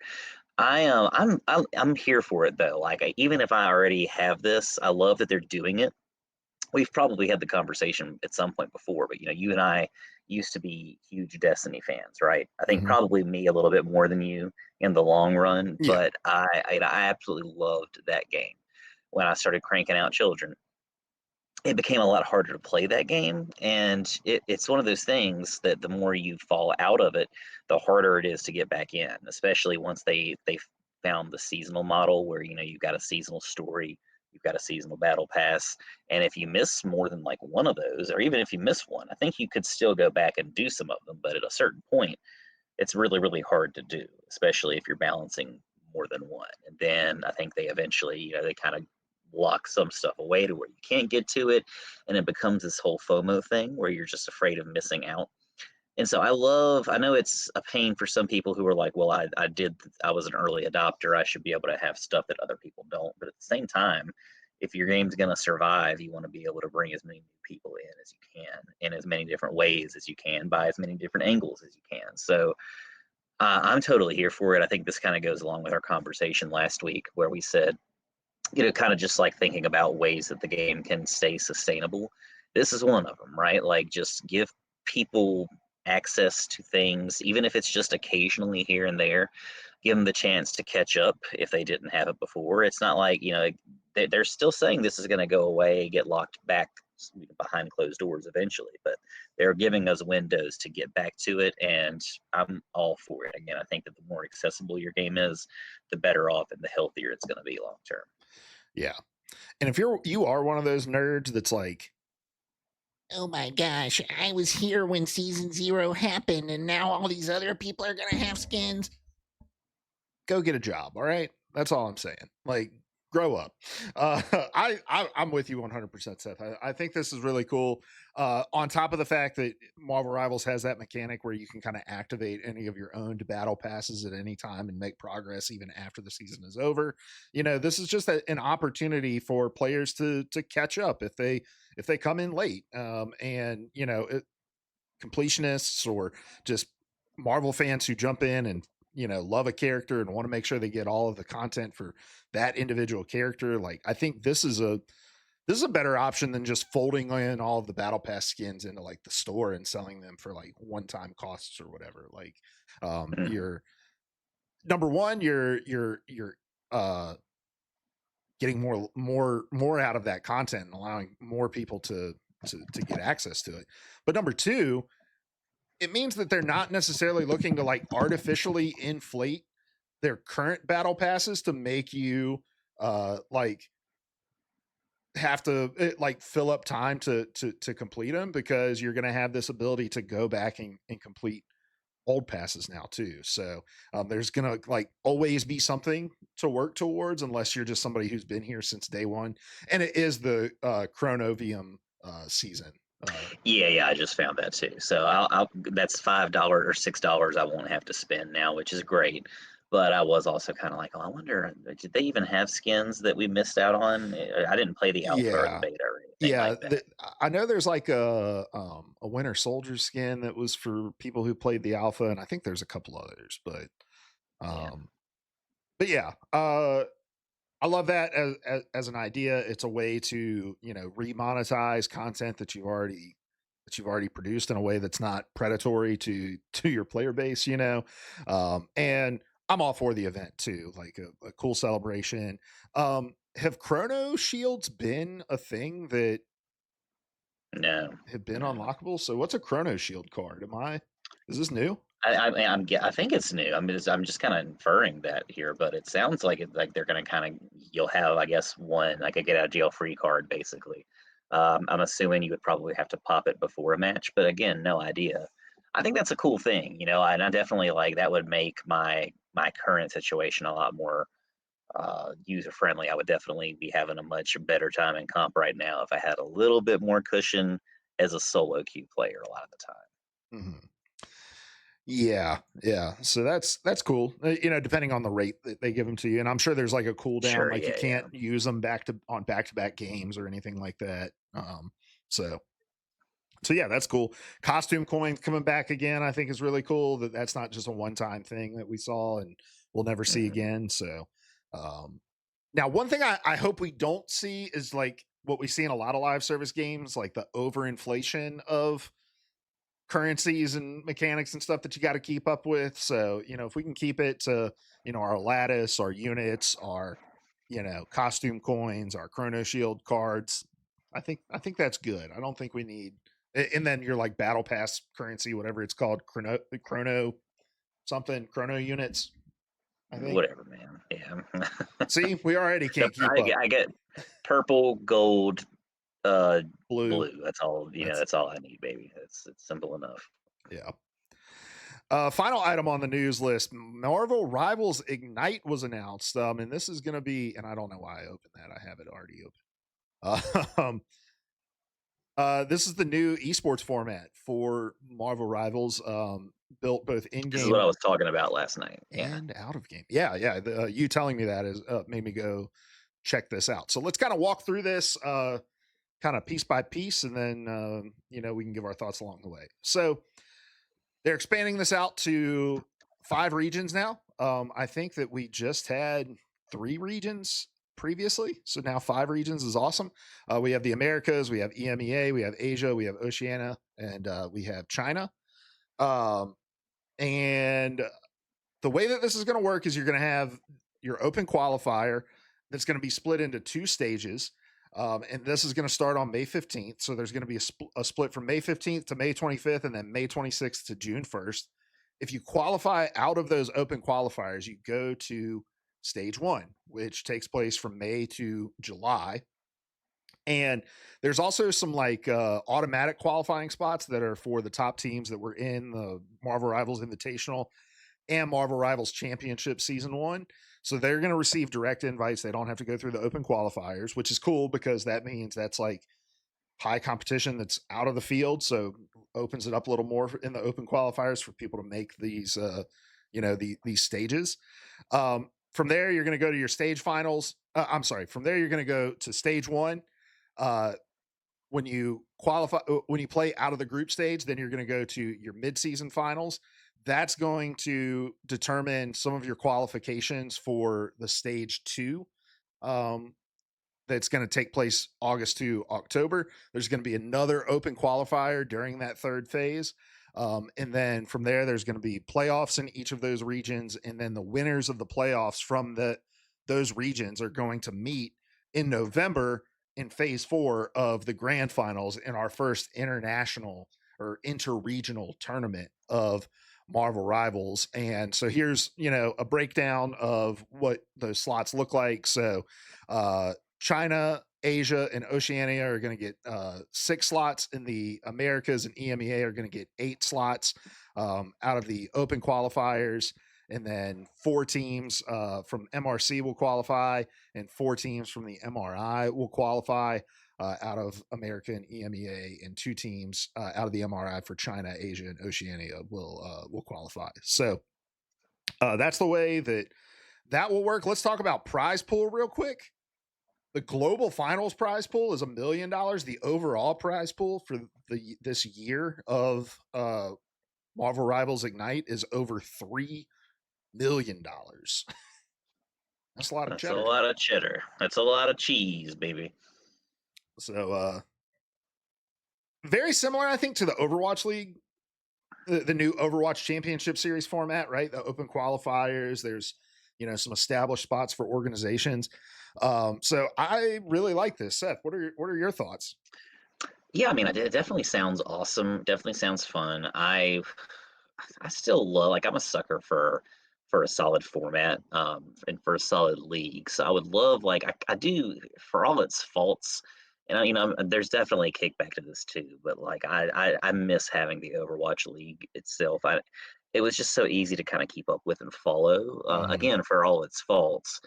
I'm here for it though. Like, even if I already have this, I love that they're doing it. We've probably had the conversation at some point before, but you and I used to be huge Destiny fans, right? I think mhm. probably me a little bit more than you in the long run, Yeah, but I absolutely loved that game when I started cranking out children. It became a lot harder to play that game, and it's one of those things that the more you fall out of it, the harder it is to get back in, especially once they found the seasonal model where you've got a seasonal story, you've got a seasonal battle pass, and if you miss more than like one of those, or even if you miss one, I think you could still go back and do some of them, but at a certain point it's really, really hard to do, especially if you're balancing more than one. And then I think they eventually, they kind of lock some stuff away to where you can't get to it. And it becomes this whole FOMO thing where you're just afraid of missing out. And so I know it's a pain for some people who are like, well, I was an early adopter. I should be able to have stuff that other people don't. But at the same time, if your game's going to survive, you want to be able to bring as many new people in as you can in as many different ways as you can by as many different angles as you can. So I'm totally here for it. I think this kind of goes along with our conversation last week where we said, kind of just like thinking about ways that the game can stay sustainable. This is one of them, right? Like just give people access to things, even if it's just occasionally here and there. Give them the chance to catch up if they didn't have it before. It's not like, they're still saying this is going to go away, get locked back behind closed doors eventually, but they're giving us windows to get back to it, and I'm all for it. Again, I think that the more accessible your game is, the better off and the healthier it's going to be long term. yeah. And if you are one of those nerds that's like, oh my gosh, I was here when season 0 happened, and now all these other people are gonna have skins. Go get a job, all right? That's all I'm saying. Like, grow up. I'm with you 100%, Seth. I think this is really cool. On top of the fact that Marvel Rivals has that mechanic where you can kind of activate any of your owned battle passes at any time and make progress even after the season is over. This is just an opportunity for players to catch up if they come in late. And completionists or just Marvel fans who jump in and love a character and want to make sure they get all of the content for that individual character. Like, I think this is a better option than just folding in all of the battle pass skins into like the store and selling them for like one-time costs or whatever. Like, Mhm. you're number one, you're uh getting more out of that content and allowing more people to get access to it. But number two, it means that they're not necessarily looking to like artificially inflate their current battle passes to make you like have to like fill up time to complete them, because you're going to have this ability to go back and complete old passes now too. So there's going to like always be something to work towards, unless you're just somebody who's been here since day one. And it is the chronovium season. Yeah, yeah, I just found that too. So that's $5 or $6 I won't have to spend now, which is great. But I was also kind of like, oh, I wonder, did they even have skins that we missed out on? I didn't play the alpha or the Yeah, beta or anything yeah, like that. I know there's like a Winter Soldier skin that was for people who played the alpha, and I think there's a couple others, Yeah. um, but yeah, I love that as an idea. It's a way to remonetize content that you've already produced in a way that's not predatory to your player base. And I'm all for the event too, like a cool celebration. Have Chrono Shields been a thing that No, have been no. unlockable? So what's a Chrono Shield card? Is this new? I think it's new. I'm just kind of inferring that here, but it sounds like like they're gonna kind of you'll have, I guess, one like a get out of jail free card basically. I'm assuming you would probably have to pop it before a match, but again, no idea. I think that's a cool thing, and I definitely like that would make my current situation a lot more user friendly. I would definitely be having a much better time in comp right now if I had a little bit more cushion as a solo queue player a lot of the time. Mhm. Yeah, yeah. So that's cool. Depending on the rate that they give them to you, and I'm sure there's like a cooldown, Sure, like you yeah, can't yeah. use them back to back games or anything like that. So so yeah, that's cool. Costume coins coming back again, I think is really cool. That's not just a one time thing that we saw and we'll never see Mhm. again. So um, now one thing I hope we don't see is like what we see in a lot of live service games, like the overinflation of currencies and mechanics and stuff that you got to keep up with. So, if we can keep it to, our lattice, our units, our, costume coins, our chrono shield cards, I think that's good. I don't think we need and then your like battle pass currency, whatever it's called, chrono something, chrono units, I think. Whatever, man. Yeah. See, we already The can't keep up. I get purple, gold, uh, Blue. blue. That's all. That's That's all I need, baby. It's simple enough. yeah. Final item on the news list: Marvel Rivals Ignite was announced, and this is going to be, and I don't know why I opened that. I have it already open. This is the new esports format for Marvel Rivals, built both in This is what game I was talking about last night. Yeah. and out of game. Yeah, yeah. You telling me that is made me go check this out. So let's kind of walk through this, kind of piece by piece, and then we can give our thoughts along the way. So they're expanding this out to 5 regions now. I think that we just had 3 regions previously, so now 5 regions is awesome. We have the Americas, we have EMEA, we have Asia, we have Oceania, and we have China. Um, and the way that this is going to work is you're going to have your open qualifier that's going to be split into 2 stages. And this is going to start on May 15th. So there's going to be a split from May 15th to May 25th, and then May 26th to June 1st. If you qualify out of those open qualifiers, you go to stage 1, which takes place from May to July. And there's also some like automatic qualifying spots that are for the top teams that were in the Marvel Rivals Invitational and Marvel Rivals Championship Season 1. So they're going to receive direct invites. They don't have to go through the open qualifiers, which is cool because that means that's like high competition that's out of the field. So opens it up a little more in the open qualifiers for people to make these, these stages. From there, you're going to go to your stage finals. I'm sorry. From there, you're going to go to stage 1. Uh, when you qualify, when you play out of the group stage, then you're going to go to your mid-season finals. That's going to determine some of your qualifications for the stage 2. Um, that's going to take place August to October. There's going to be another open qualifier during that third phase. And then from there, there's going to be playoffs in each of those regions. And then the winners of the playoffs from those regions are going to meet in November in phase 4 of the grand finals in our first international or interregional tournament of Marvel Rivals. And so here's, a breakdown of what those slots look like. So, China, Asia, and Oceania are going to get 6 slots. In the Americas and EMEA are going to get 8 slots out of the open qualifiers. And then 4 teams from MRC will qualify, and 4 teams from the MRI will qualify out of America and EMEA, and 2 teams out of the MRI for China, Asia, and Oceania will qualify. So that's the way that will work. Let's talk about prize pool real quick. The global finals prize pool is $1 million. The overall prize pool for this year of Marvel Rivals Ignite is over $3 million. That's a lot of That's a cheddar. lot of cheddar. That's a lot of cheese, baby. So very similar, I think, to the Overwatch League, the new Overwatch Championship Series format, right? The open qualifiers. There's some established spots for organizations. So I really like this. Seth, what are your thoughts? Yeah, I mean, it definitely sounds awesome. Definitely sounds fun. I still love like I'm a sucker for a solid format and for a solid league. So I would love like I do for all its faults. And there's definitely a kickback to this too, but like I miss having the Overwatch League itself. It was just so easy to kind of keep up with and follow. Mhm. Again, for all its faults,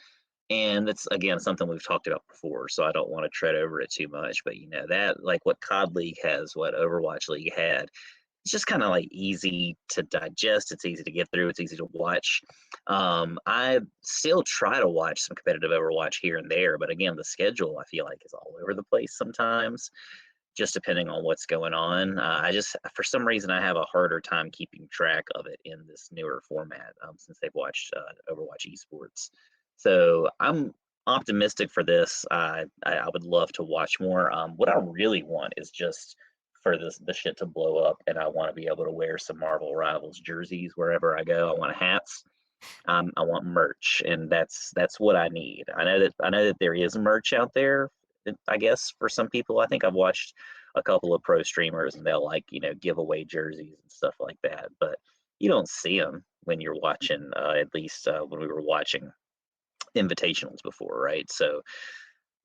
and it's again something we've talked about before, so I don't want to tread over it too much. But that like what COD League has, what Overwatch League had, it's just kind of like easy to digest. It's easy to get through. It's easy to watch. I still try to watch some competitive Overwatch here and there, but again, the schedule I feel like is all over the place sometimes, just depending on what's going on. I just, for some reason, I have a harder time keeping track of it in this newer format since they've watched Overwatch esports. So I'm optimistic for this. I would love to watch more. What I really want is just for the shit to blow up, and I want to be able to wear some Marvel Rivals jerseys wherever I go. I want hats. I want merch, and that's what I need. I know that there is merch out there. I guess for some people, I think I've watched a couple of pro streamers, and they'll like give away jerseys and stuff like that. But you don't see them when you're watching. At least when we were watching invitationals before, right? So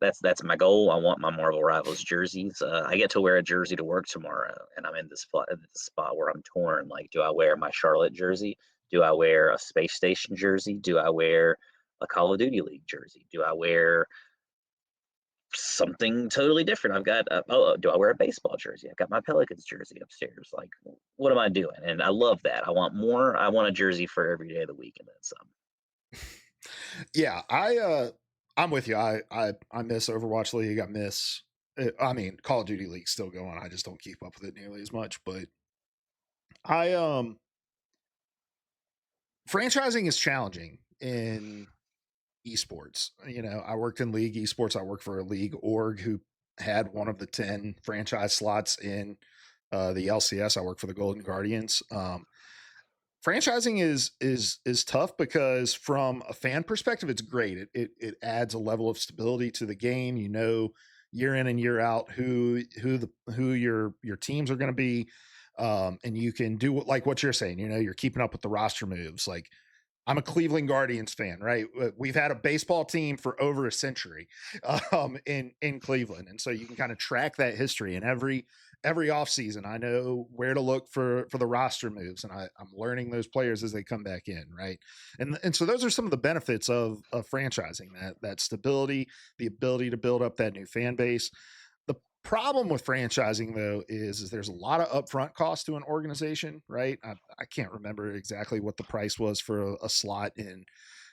that's my goal. I want my Marvel Rivals jerseys. I get to wear a jersey to work tomorrow, and I'm in this spot where I'm torn. Like, do I wear my Charlotte jersey? Do I wear a Space Station jersey? Do I wear a Call of Duty League jersey? Do I wear something totally different? Do I wear a baseball jersey? I've got my Pelicans jersey upstairs. Like, what am I doing? And I love that. I want more. I want a jersey for every day of the week and then some. Yeah, I'm with you. I miss Overwatch League. I miss I mean, Call of Duty League's still going. I just don't keep up with it nearly as much, but I franchising is challenging in esports. I worked in league esports. I worked for a league org who had one of the 10 franchise slots in the LCS. I work for the Golden Guardians. Franchising is tough because from a fan perspective, it's great. It adds a level of stability to the game. Year in and year out who your teams are going to be, and you can do like what you're saying. You're keeping up with the roster moves. Like I'm a Cleveland Guardians fan, right? We've had a baseball team for over a century in Cleveland, and so you can kind of track that history. And every offseason, I know where to look for the roster moves, and I'm learning those players as they come back in, right? And so those are some of the benefits of franchising that stability, the ability to build up that new fan base. The problem with franchising though is there's a lot of upfront cost to an organization, right? I can't remember exactly what the price was for a slot in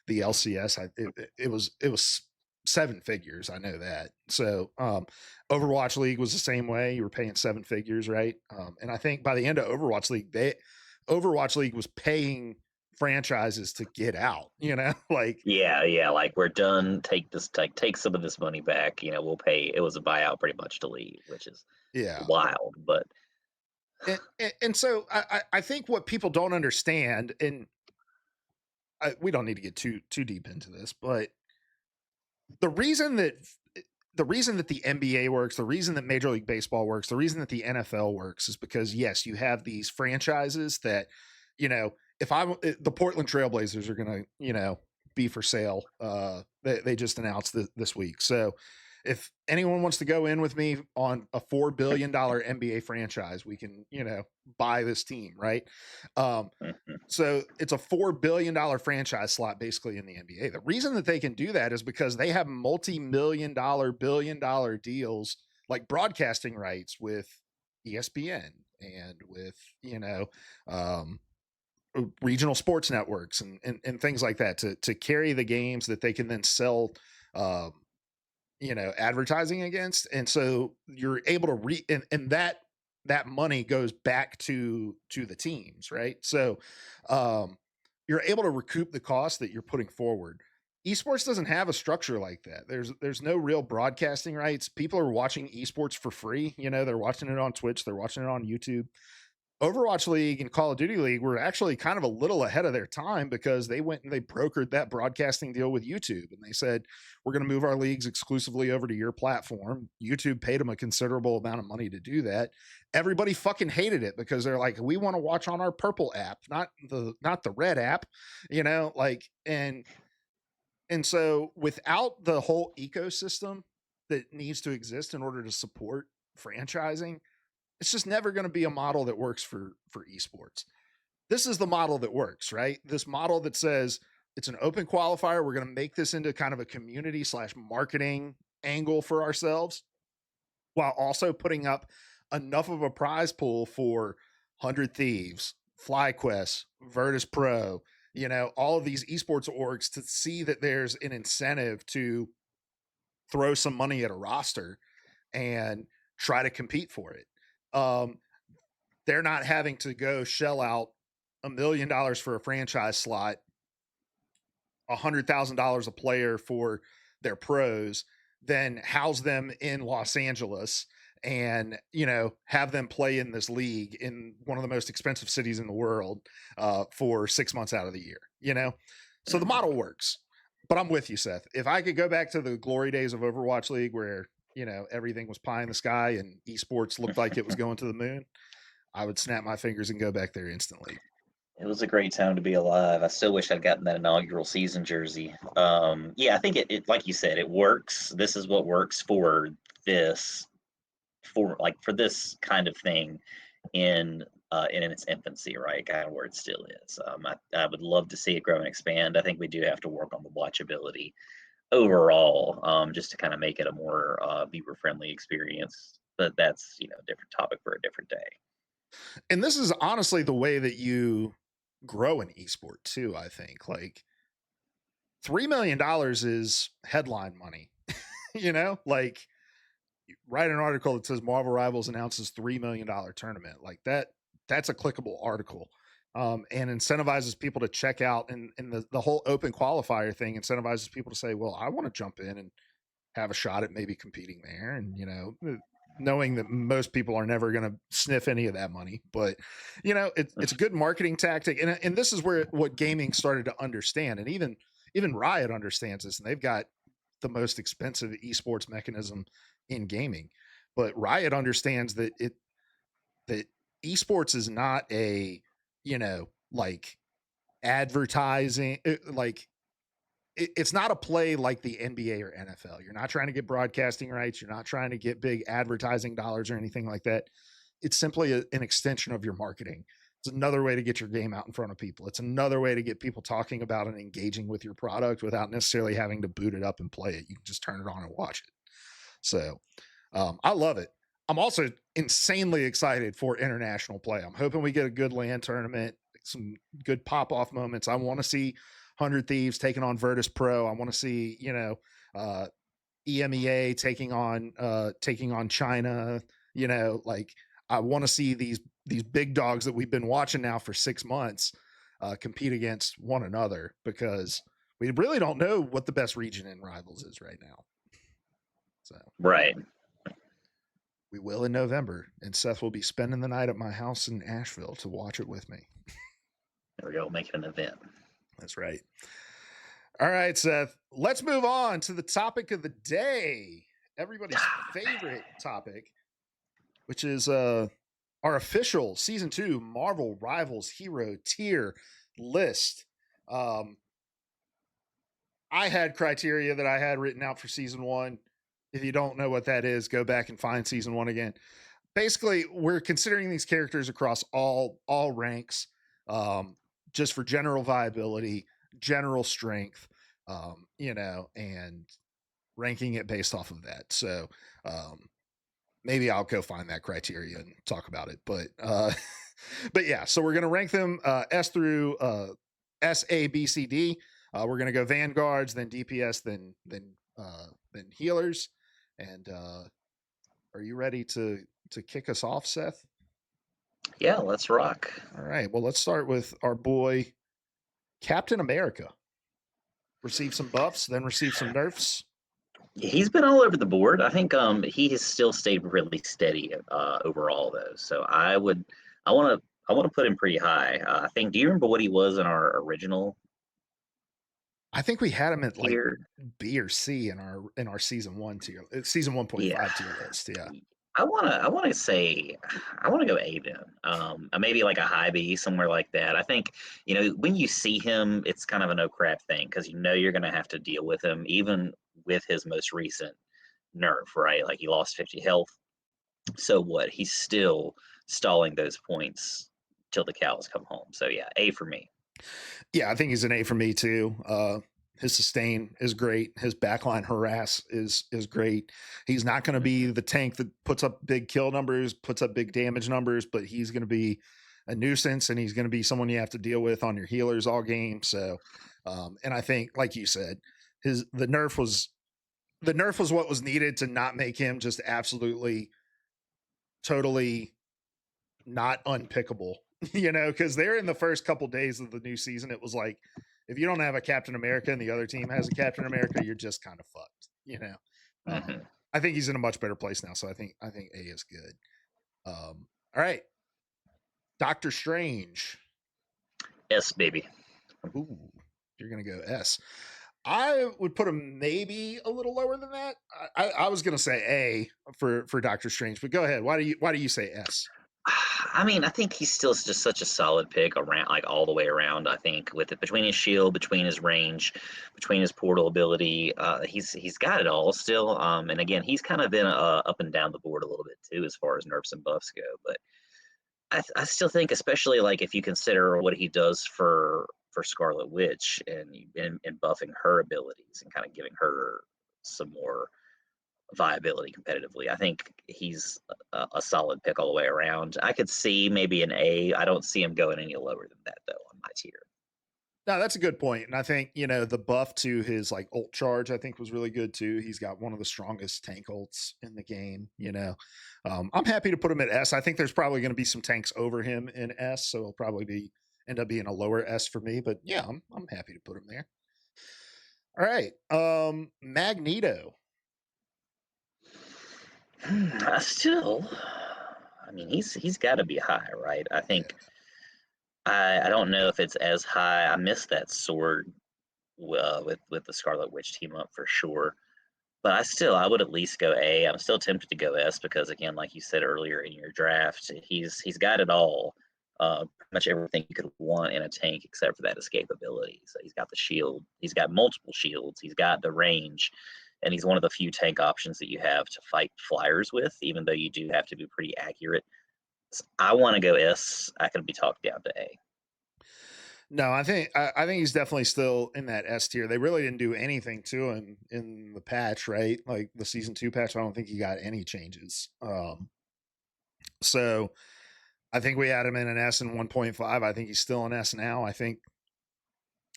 the LCS. It was seven figures. I know that. So Overwatch League was the same way. You were paying seven figures, right? And I think by the end of Overwatch League was paying franchises to get out. Like Yeah, yeah, like we're done. Take some of this money back. We'll pay. It was a buyout pretty much to leave, which is yeah. wild. But And so I think what people don't understand, and we don't need to get too deep into this, but the reason that the NBA works, the reason that Major League Baseball works, the reason that the NFL works is because yes, you have these franchises that, if the Portland Trailblazers are going to, be for sale. They just announced this week. So if anyone wants to go in with me on a $4 billion NBA franchise, we can, buy this team, right? Um, mhm. so it's a $4 billion franchise slot basically in the NBA. The reason that they can do that is because they have multi-million-dollar, billion-dollar deals like broadcasting rights with ESPN and with um, regional sports networks and things like that to carry the games that they can then sell um, advertising against. And so you're able to and that money goes back to the teams, right? So um you're able to recoup the cost that you're putting forward. Esports doesn't have a structure like that. There's no real broadcasting rights. People are watching esports for free. They're watching it on Twitch, they're watching it on YouTube. Overwatch League and Call of Duty League were actually kind of a little ahead of their time because they went and they brokered that broadcasting deal with YouTube. And they said, we're going to move our leagues exclusively over to your platform. YouTube paid them a considerable amount of money to do that. Everybody fucking hated it because they're like, we want to watch on our purple app, not the red app, and so without the whole ecosystem that needs to exist in order to support franchising, it's just never going to be a model that works for esports. This is the model that works, right? This model that says it's an open qualifier. We're going to make this into kind of a community / marketing angle for ourselves, while also putting up enough of a prize pool for 100 Thieves, FlyQuest, Virtus Pro, all of these esports orgs to see that there's an incentive to throw some money at a roster and try to compete for it. They're not having to go shell out $1 million for a franchise slot, $100,000 a player for their pros, then house them in Los Angeles and have them play in this league in one of the most expensive cities in the world for 6 months out of the year. So the model works. But I'm with you, Seth. If I could go back to the glory days of Overwatch League where everything was pie in the sky and esports looked like it was going to the moon, I would snap my fingers and go back there instantly. It was a great time to be alive. I still wish I'd gotten that inaugural season jersey. Yeah, I think it like you said, it works. This is what works for this, for this kind of thing in its infancy, right? Kind of where it still is. I would love to see it grow and expand. I think we do have to work on the watchability overall, just to kind of make it a more viewer friendly experience. But that's a different topic for a different day. And this is honestly the way that you grow an esport too. I think like $3 million is headline money. Write an article that says Marvel Rivals announces $3 million tournament like that. That's a clickable article. And incentivizes people to check out, and the whole open qualifier thing incentivizes people to say, well, I want to jump in and have a shot at maybe competing there. And, knowing that most people are never going to sniff any of that money, but it's a good marketing tactic. And this is what gaming started to understand. And even Riot understands this, and they've got the most expensive esports mechanism in gaming, but Riot understands that esports is not a, advertising, it's not a play like the NBA or NFL. You're not trying to get broadcasting rights. You're not trying to get big advertising dollars or anything like that. It's simply an extension of your marketing. It's another way to get your game out in front of people. It's another way to get people talking about and engaging with your product without necessarily having to boot it up and play it. You can just turn it on and watch it. So I love it. I'm also insanely excited for international play. I'm hoping we get a good LAN tournament, some good pop-off moments. I want to see 100 Thieves taking on Virtus Pro. I want to see, EMEA taking on China. I want to see these big dogs that we've been watching now for 6 months compete against one another, because we really don't know what the best region in Rivals is right now. So right. We will in November, and Seth will be spending the night at my house in Asheville to watch it with me. There we go. Make it an event. That's right. All right, Seth, let's move on to the topic of the day. Everybody's favorite topic, which is our official season 2 Marvel Rivals hero tier list. I had criteria that I had written out for season 1. If you don't know what that is, go back and find season 1 again. Basically, we're considering these characters across all ranks, just for general viability, general strength, and ranking it based off of that. So maybe I'll go find that criteria and talk about it. But yeah, so we're gonna rank them S through S, A, B, C, D. We're gonna go vanguards, then DPS, then healers. And are you ready to kick us off, Seth? Yeah, let's rock. All right. Well, let's start with our boy Captain America. Received some buffs, then received some nerfs. He's been all over the board. I think he has still stayed really steady overall, though. So I want to put him pretty high. I think. Do you remember what he was in our original I think we had him at like tier? B or C in our season one tier, season Yeah, 1.5 tier list. Yeah. I wanna say I wanna go A then. Maybe like a high B, somewhere like that. I think, when you see him, it's kind of a no crap thing because you know you're gonna have to deal with him, even with his most recent nerf, right? Like he lost 50 health. So what? He's still stalling those points till the cows come home. So yeah, A for me. Yeah, I think he's an A for me too. His sustain is great. His backline harass is great. He's not going to be Mhm. the tank that puts up big kill numbers, puts up big damage numbers, but he's going to be a nuisance, and he's going to be someone you have to deal with on your healers all game. So, and I think, like you said, his the nerf was what was needed to not make him just absolutely totally not unpickable, because they're in the first couple days of the new season. It was like, if you don't have a Captain America and the other team has a Captain America, you're just kind of fucked. Mhm. I think he's in a much better place now, so I think A is good. All right, Doctor Strange. S baby. Ooh, you're gonna go S. I would put him maybe a little lower than that. I was gonna say A for Doctor Strange, but go ahead. Why do you say S? I mean, I think he's still just such a solid pick around, like all the way around. I think with it between his shield, between his range, between his portal ability, he's got it all still. And again, he's kind of been up and down the board a little bit too, as far as nerfs and buffs go. But I still think, especially like if you consider what he does for Scarlet Witch and buffing her abilities and kind of giving her some more viability competitively. I think he's a solid pick all the way around. I could see maybe an A. I don't see him going any lower than that though on my tier. No, that's a good point. And I think, the buff to his like ult charge, I think was really good too. He's got one of the strongest tank ults in the game. I'm happy to put him at S. I think there's probably going to be some tanks over him in S, so he'll probably end up being a lower S for me. But yeah, I'm happy to put him there. All right. Magneto. I still, I mean, he's got to be high, right? I Yeah. think I don't know if it's as high. I missed that sword with the Scarlet Witch team up for sure. But I would at least go A. I'm still tempted to go S because again, like you said earlier in your draft, he's got it all. Pretty much everything you could want in a tank except for that escape ability. So he's got the shield, he's got multiple shields, he's got the range, and he's one of the few tank options that you have to fight flyers with, even though you do have to be pretty accurate. So I want to go S. I could be talked down to A. No, I think he's definitely still in that S tier. They really didn't do anything to him in the patch, right? Like the season 2 patch, I don't think he got any changes. So I think we had him in an S in 1.5. I think he's still an S now. I think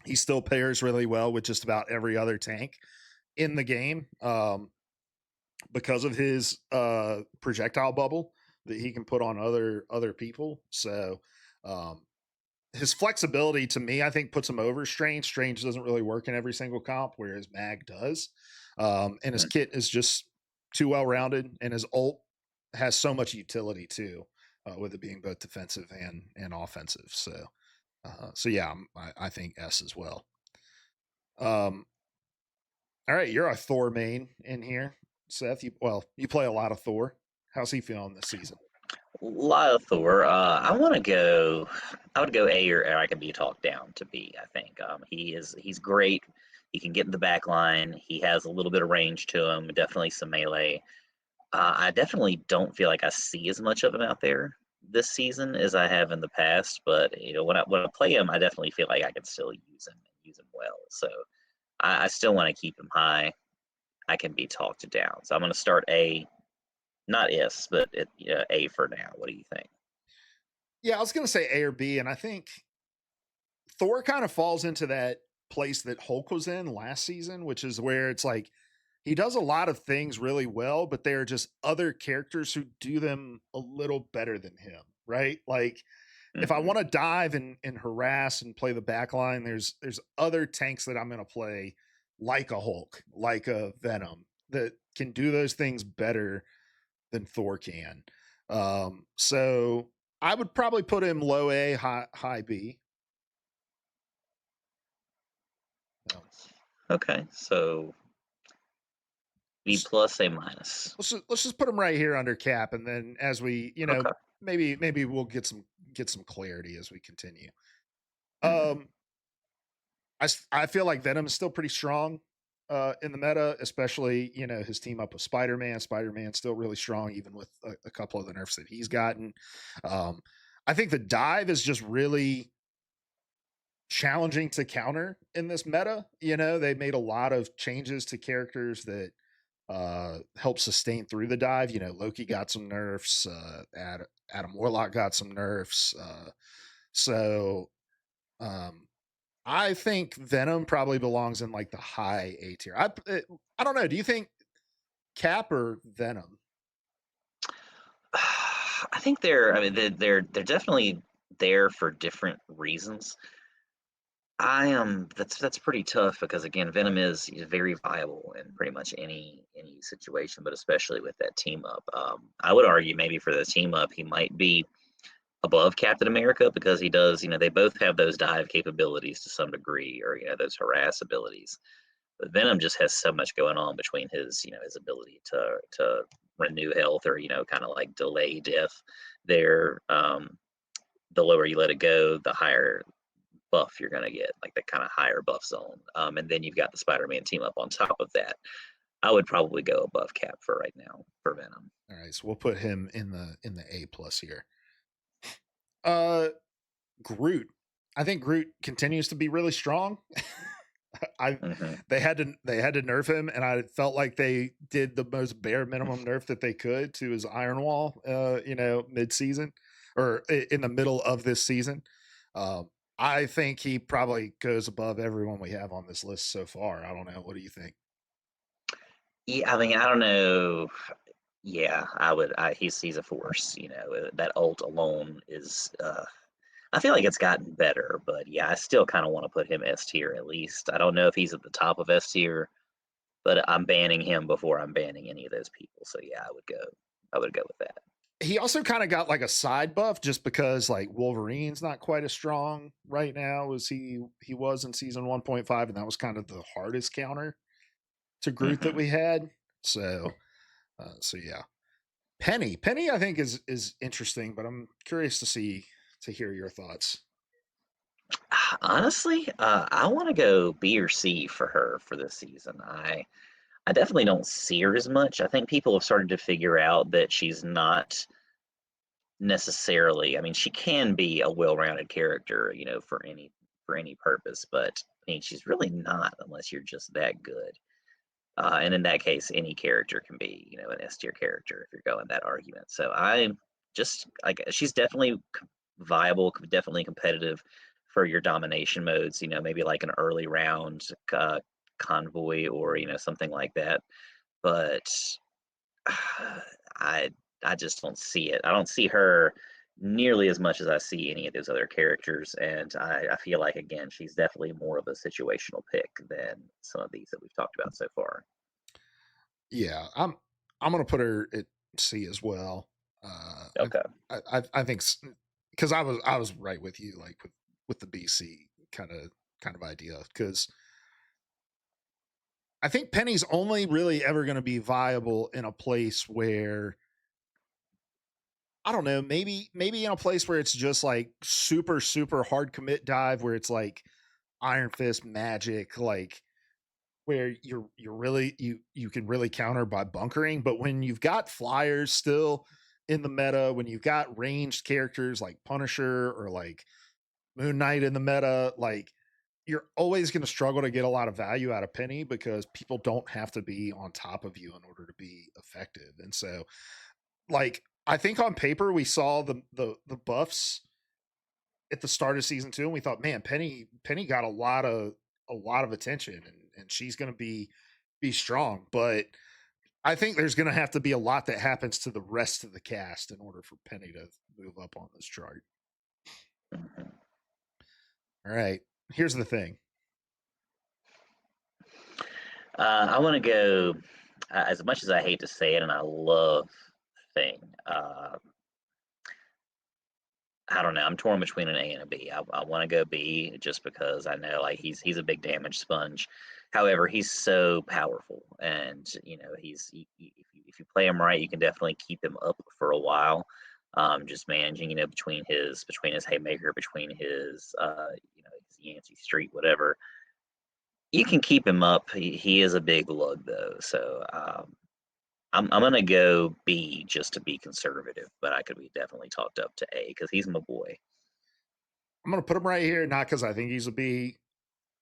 he still pairs really well with just about every other tank in the game, because of his projectile bubble that he can put on other people. So um, his flexibility to me, I think, puts him over Strange. Strange doesn't really work in every single comp, whereas Mag does. And his Mhm. kit is just too well rounded, and his ult has so much utility too, with it being both defensive and offensive. So yeah, I think S as well. Um, all right, you're a Thor main in here, Seth. You play a lot of Thor. How's he feeling this season? A lot of Thor. I want to go. I would go A, or I could be talked down to B. I think he's great. He can get in the back line. He has a little bit of range to him. Definitely some melee. I definitely don't feel like I see as much of him out there this season as I have in the past. But when I play him, I definitely feel like I can still use him and use him well. So I still want to keep him high. I can be talked down. So I'm going to start A, not S, but A for now. What do you think? Yeah, I was gonna say A or B, and I think Thor kind of falls into that place that Hulk was in last season, which is where it's like he does a lot of things really well, but there are just other characters who do them a little better than him, right? Like if I Hmm. want to dive and harass and play the back line, there's other tanks that I'm gonna play like a Hulk, like a Venom, that can do those things better than Thor can. So I would probably put him low A, high B. Um, Okay, so B let's, plus, A minus. let's just put him right here under Cap, and then as we, Okay. maybe we'll get some clarity as we continue. Mhm. Um, I feel like Venom is still pretty strong in the meta, especially his team up with Spider-Man. Spider-Man's still really strong, even with a couple of the nerfs that he's gotten. Um, I think the dive is just really challenging to counter in this meta. They made a lot of changes to characters that help sustain through the dive. Loki got some nerfs, Adam Warlock got some nerfs. So um I think Venom probably belongs in like the high A tier. I don't know. Do you think Cap or Venom? I think they're. I mean, they're definitely there for different reasons. I am. That's pretty tough because again, Venom is very viable in pretty much any situation, but especially with that team up. I would argue maybe for the team up, he might be above Captain America because he does. They both have those dive capabilities to some degree, or those harass abilities. But Venom just has so much going on between his ability to renew health or kind of like delay death. There, the lower you let it go, the higher buff you're gonna get, like the kind of higher buff zone. And then you've got the Spider-Man team up on top of that. I would probably go above Cap for right now for Venom. All right, so we'll put him in the A plus here. Uh, Groot. I think Groot continues to be really strong. I Hmm. they had to nerf him, and I felt like they did the most bare minimum nerf that they could to his Iron Wall. Mid season or in the middle of this season. Um, I think he probably goes above everyone we have on this list so far. I don't know. What do you think? Yeah, I mean, I don't know. Yeah, I would. He's a force. That ult alone is. I feel like it's gotten better, but yeah, I still kind of want to put him S tier at least. I don't know if he's at the top of S tier, but I'm banning him before I'm banning any of those people. So yeah, I would go. I would go with that. He also kind of got like a side buff just because like Wolverine's not quite as strong right now as he was in season 1.5, and that was kind of the hardest counter to Groot that Hmm. we had. So yeah. Penny, I think is interesting, but I'm curious to hear your thoughts. Honestly, I want to go B or C for her for this season. I definitely don't see her as much. I think people have started to figure out that she's not necessarily. I mean, she can be a well-rounded character, for any purpose, but I mean, she's really not unless you're just that good. And in that case, any character can be, an S tier character if you're going that argument. So I just like she's definitely viable, definitely competitive for your domination modes. Maybe like an early round convoy or something like that. But I I just don't see it. I don't see her nearly as much as I see any of those other characters, and I feel like again she's definitely more of a situational pick than some of these that we've talked about so far. Yeah, I'm gonna put her at C as well. Okay. I think because I was right with you, like with the BC kind of idea, because I think Penny's only really ever going to be viable in a place where, I don't know, maybe in a place where it's just like super super hard commit dive, where it's like Iron Fist magic, like where you're really you can really counter by bunkering. But when you've got flyers still in the meta, when you've got ranged characters like Punisher or like Moon Knight in the meta, like you're always going to struggle to get a lot of value out of Penny because people don't have to be on top of you in order to be effective. And so, like, I think on paper we saw the buffs at the start of season 2, and we thought, man, Penny got a lot of attention, and she's going to be strong. But I think there's going to have to be a lot that happens to the rest of the cast in order for Penny to move up on this chart. Mhm. All right, here's the thing. I want to go, as much as I hate to say it, and I love Thing. I don't know. I'm torn between an A and a B. I want to go B just because I know like he's a big damage sponge. However, he's so powerful, and if you play him right, you can definitely keep him up for a while. Just managing, between his haymaker, between his his Yancey Street, whatever. You can keep him up. He is a big lug though, so I'm gonna go B just to be conservative, but I could be definitely talked up to A because he's my boy. I'm gonna put him right here, not because I think he's a B.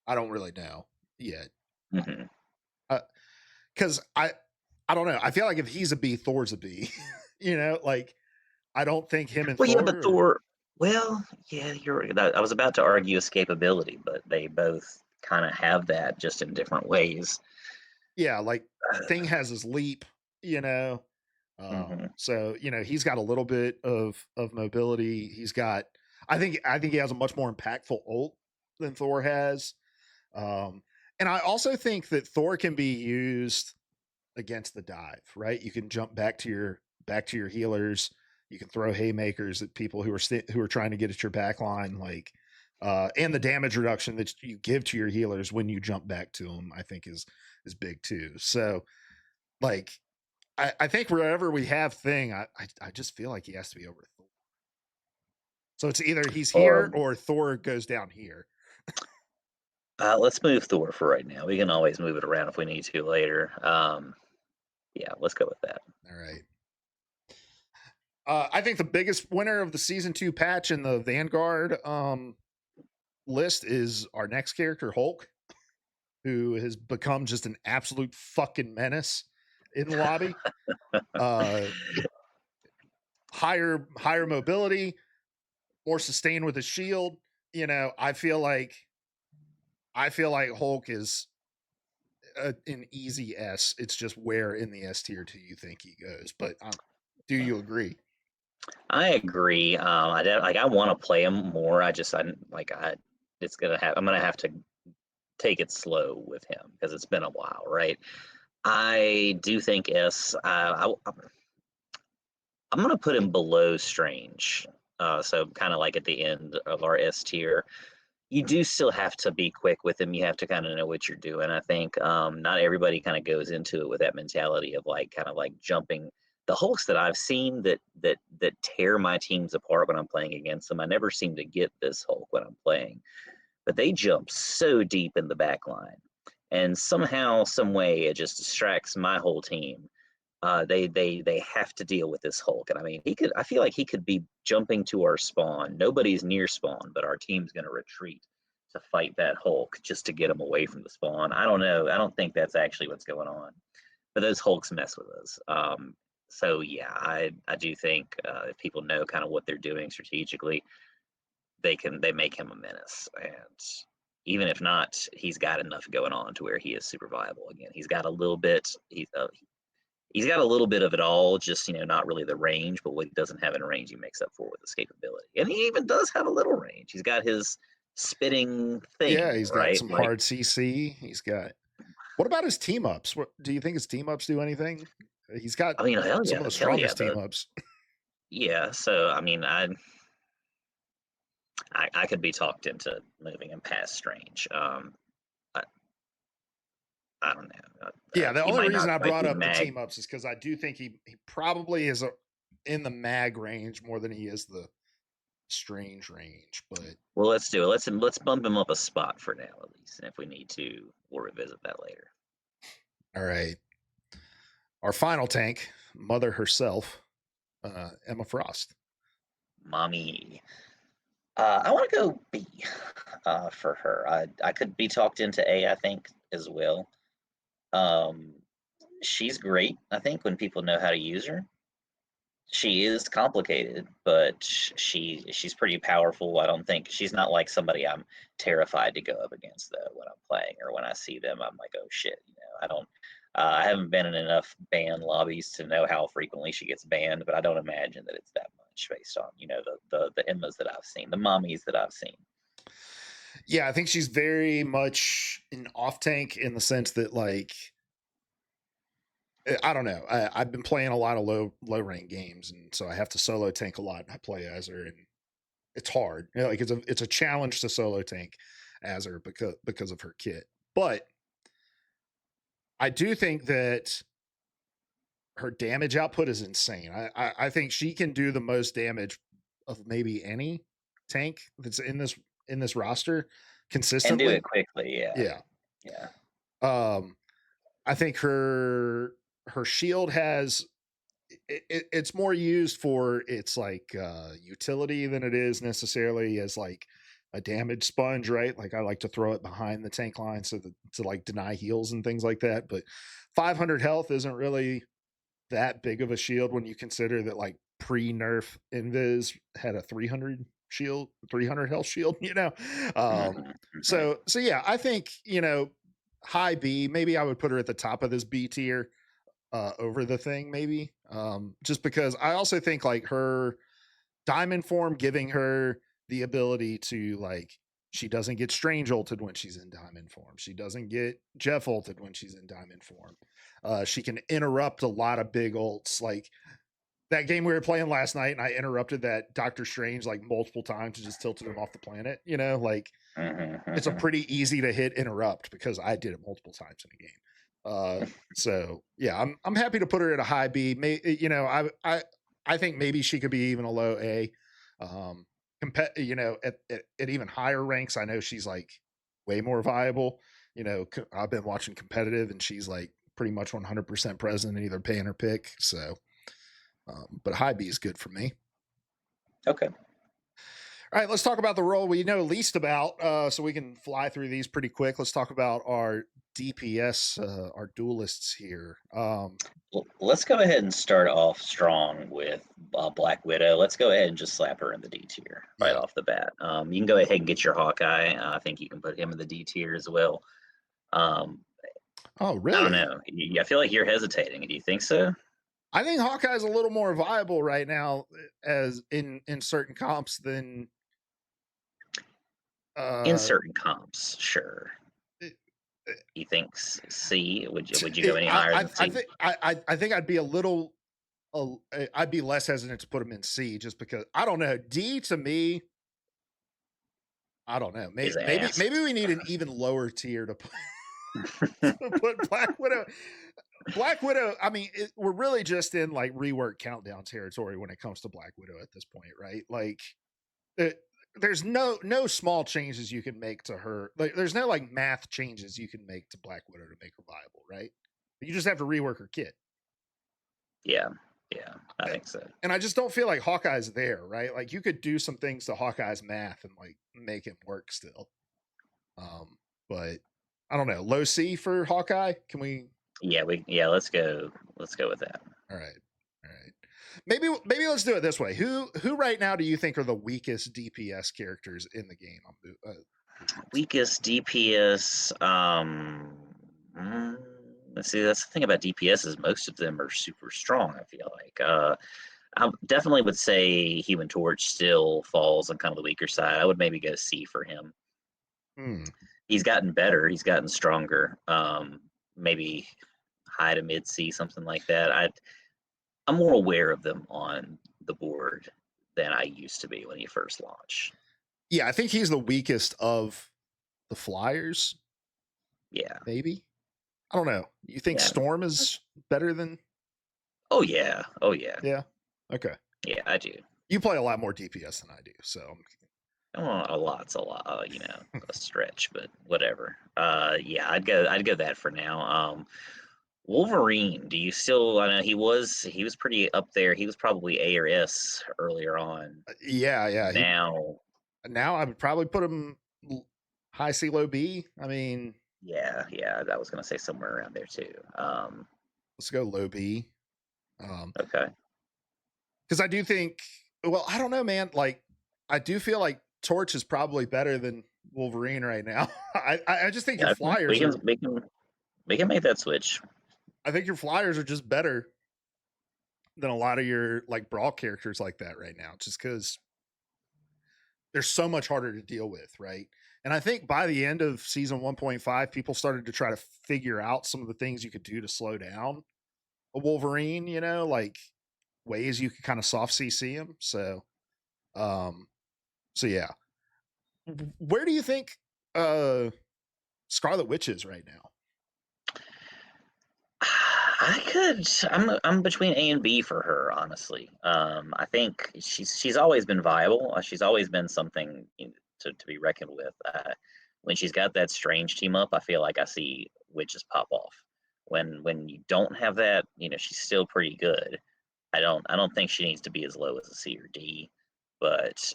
I don't really know yet. Hmm. Because I don't know. I feel like if he's a B, Thor's a B. Like I don't think him and Well, yeah, Thor but Thor. Well, yeah, you're right. I was about to argue escapability, but they both kind of have that, just in different ways. yeah, like Thing has his leap, you know. Hmm. So he's got a little bit of mobility. He's got I think he has a much more impactful ult than Thor has. Um, and I also think that Thor can be used against the dive, right? You can jump back to your healers. You can throw haymakers at people who are trying to get at your back line, and the damage reduction that you give to your healers when you jump back to them, I think is big too. So, like, I think wherever we have Thing, I just feel like he has to be over Thor. So it's either he's here Um, or Thor goes down here. let's move Thor for right now. We can always move it around if we need to later. Yeah, let's go with that. All right. I think the biggest winner of the season 2 patch in the Vanguard list is our next character, Hulk, who has become just an absolute fucking menace in the lobby. Uh, higher mobility, more sustain with his shield. I feel like Hulk is an easy S. It's just where in the S tier do you think he goes? But do you agree? I agree. I want to play him more. I'm gonna have to take it slow with him because it's been a while, right? I do think S. I'm gonna put him below Strange. So kind of like at the end of our S tier. You do still have to be quick with him. You have to kind of know what you're doing. I think not everybody kind of goes into it with that mentality of like kind of like jumping. The Hulks that I've seen that tear my teams apart when I'm playing against them, I never seem to get this Hulk when I'm playing. But they jump so deep in the back line, and somehow, some way, it just distracts my whole team. They have to deal with this Hulk, and I mean, he could. I feel like he could be jumping to our spawn. Nobody's near spawn, but our team's going to retreat to fight that Hulk just to get him away from the spawn. I don't know. I don't think that's actually what's going on. But those Hulks mess with us. So yeah, I do think if people know kind of what they're doing strategically, they make him a menace. And even if not, he's got enough going on to where he is super viable again. He's got a little bit. He's got a little bit of it all, just not really the range, but what he doesn't have in range, he makes up for with escapability. And he even does have a little range. He's got his spitting Yeah, thing, he's got right? some Like, hard CC. He's got. What about his team ups? What do you think his team ups do anything? He's got I mean, hell some yeah, of the hell yeah, strongest team ups. yeah. So I mean, I could be talked into moving him past Strange. I, I don't know. Yeah, the He only might reason not I quite brought be up the mag. team ups is because I do think he probably is in the mag range more than he is the strange range. But Well, let's do it. Let's bump him up a spot for now, at least. And if we need to, we'll revisit that later. all right, our final tank, Mother herself, Emma Frost. Mommy. I want to go B for her. I could be talked into A, I think, as well. Um, she's great, I think, when people know how to use her. She is complicated, but she's pretty powerful. I don't think she's not like somebody I'm terrified to go up against though when I'm playing or when I see them. I'm like, oh shit, I don't. I haven't been in enough ban lobbies to know how frequently she gets banned, but I don't imagine that it's that much based on the Emmas that I've seen, the mommies that I've seen. Yeah, I think she's very much an off tank in the sense that I don't know. I've been playing a lot of low rank games, and so I have to solo tank a lot. And I play as her, and it's hard. You know, like it's a challenge to solo tank as her because of her kit. But I do think that her damage output is insane. I think she can do the most damage of maybe any tank that's in this roster And do consistently. it quickly. Yeah, Yeah. yeah. Um, I think her shield has it's more used for its like utility than it is necessarily as like a damage sponge, right? Like I like to throw it behind the tank line so that to like deny heals and things like that. But 500 health isn't really that big of a shield when you consider that like pre-nerf Invis had a 300 shield, 300 health shield, you know. Um Hmm, hmm. so yeah, I think, you know, high B, maybe I would put her at the top of this B tier over the thing maybe. Just because I also think like her diamond form giving her the ability to like she doesn't get strange ulted when she's in diamond form. She doesn't get Jeff ulted when she's in diamond form. She can interrupt a lot of big ults. Like that game we were playing last night, and I interrupted that Doctor Strange like multiple times and just tilted him off the planet. You know, like Hmm, it's a hmm. pretty easy to hit interrupt because I did it multiple times in a game. So yeah, I'm happy to put her at a high B. You know, I think maybe she could be even a low A. You know, at even higher ranks, I know she's like way more viable. You know, I've been watching competitive, and she's like pretty much 100% present in either pay or pick. So, but high B is good for me. Okay. All right, let's talk about the role we know least about, so we can fly through these pretty quick. Let's talk about our DPS, our duelists here. Let's go ahead and start off strong with Black Widow. Let's go ahead and just slap her in the D tier right Yeah. off the bat. You can go ahead and get your Hawkeye. I think you can put him in the D tier as well. Um, Oh, I don't really? know. I feel like you're hesitating. Do you think so? I think Hawkeye's a little more viable right now, as in certain comps than In uh. certain comps, sure. It, You think C? Would you go it, any higher than I C? think I think I'd be a little. I'd be less hesitant to put him in C just because I don't know. D to me, I don't know. Is ass. Maybe we need an even lower tier to put, to put Black Widow. Black Widow. I mean, we're really just in like rework countdown territory when it comes to Black Widow at this point, right? Like, it, there's no small changes you can make to her. Like, there's no like math changes you can make to Black Widow to make her viable, right? You just have to rework her kit. Yeah, yeah, I think so. And I just don't feel like Hawkeye's there, right? Like you could do some things to Hawkeye's math and like make him work still. Um, but I don't know. Low C for Hawkeye. Can we? Yeah. Let's go with that. All right, all right. Maybe let's do it this way. Who right now do you think are the weakest DPS characters in the game? Weakest DPS. Mm, let's see. That's the thing about DPS is most of them are super strong. I feel like. I definitely would say Human Torch still falls on kind of the weaker side. I would maybe go C for him. Hmm. He's gotten better. He's gotten stronger. Maybe high to mid C, something like that. I'm more aware of them on the board than I used to be when he first launched. Yeah, I think he's the weakest of the Flyers. Yeah, Maybe. I don't know. You think yeah. Storm is better than? Oh yeah, oh yeah, Yeah. Okay. yeah. I do. You play a lot more DPS than I do, so Well, a lot. A stretch, but whatever. Yeah, I'd go that for now. Wolverine. Do you still? I know he was pretty up there. He was probably A or S earlier on. yeah. He Now, now I would probably put him high C low B. I mean, yeah, I was gonna say somewhere around there too. let's go low B. Um, Okay. because I do think. Well, I don't know, man. Like, I do feel like Torch is probably better than Wolverine right now. I just think your Yeah, Flyers are. we can make that switch. I think your Flyers are just better than a lot of your like brawl characters like that right now, just because they're so much harder to deal with, right? And I think by the end of season 1.5, people started to try to figure out some of the things you could do to slow down a Wolverine, you know, like ways you could kind of soft CC him. Um, So yeah, where do you think uh Scarlet Witch is right now? I could. I'm between A and B for her, honestly. I think she's always been viable. She's always been something to be reckoned with. When she's got that strange team up, I feel like I see witches pop off. When you don't have that, she's still pretty good. I don't think she needs to be as low as a C or D, but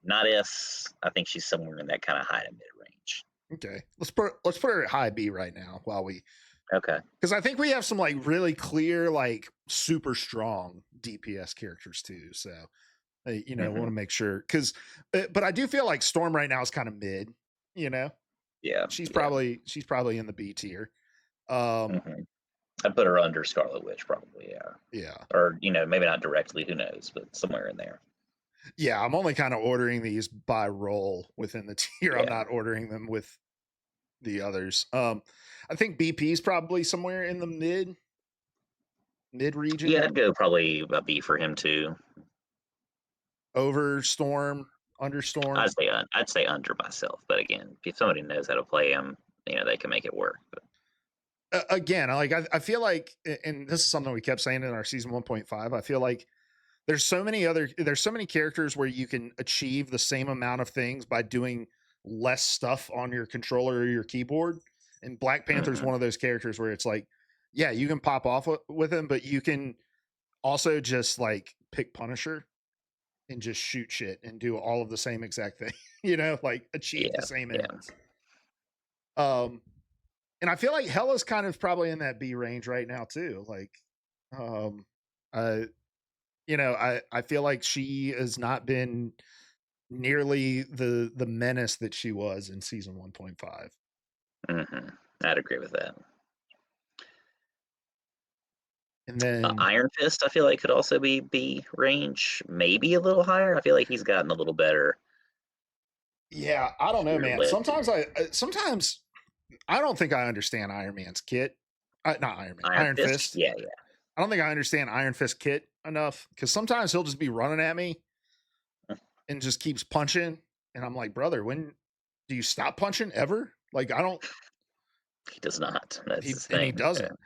not S. I think she's somewhere in that kind of high to mid range. Okay, let's put her at high B right now while we, Okay. because I think we have some like really clear, like super strong DPS characters too. So want to Hmm. make sure because, but I do feel like Storm right now is kind of mid. You know, Yeah. she's Yeah. probably in the B tier. Um, Hmm. I'd put her under Scarlet Witch, probably. Yeah. yeah, Or maybe not directly. Who knows? But somewhere in there. yeah. I'm only kind of ordering these by role within the tier. I'm Yeah. not ordering them with the others. I think BP is probably somewhere in the mid Yeah, region I'd go probably a B for him too. over Storm, under Storm. I'd say under myself. But again, if somebody knows how to play him, they can make it work. But Again, I feel like, and this is something we kept saying in our season 1.5. I feel like there's so many characters where you can achieve the same amount of things by doing less stuff on your controller or your keyboard. And Black Panther is hmm one of those characters where it's like, yeah, you can pop off with him, but you can also just like pick Punisher and just shoot shit and do all of the same exact thing, like achieve the yeah, same yeah, ends. Um, and I feel like Hella's kind of probably in that B range right now too. Like, um, uh, I feel like she has not been nearly the menace that she was in season 1.5. hmm I'd agree with that. And then, Iron Fist, I feel like could also be B range, maybe a little higher. I feel like he's gotten a little better yeah, I don't know, here man. lately. Sometimes I don't think I understand Iron Man's kit. Not Iron Man, Iron Iron Fist, Fist. yeah, yeah. I don't think I understand Iron Fist kit enough because sometimes he'll just be running at me and just keeps punching, and I'm like, brother, when do you stop punching ever? Like, I don't. He does not. That's his He thing. Yeah. doesn't.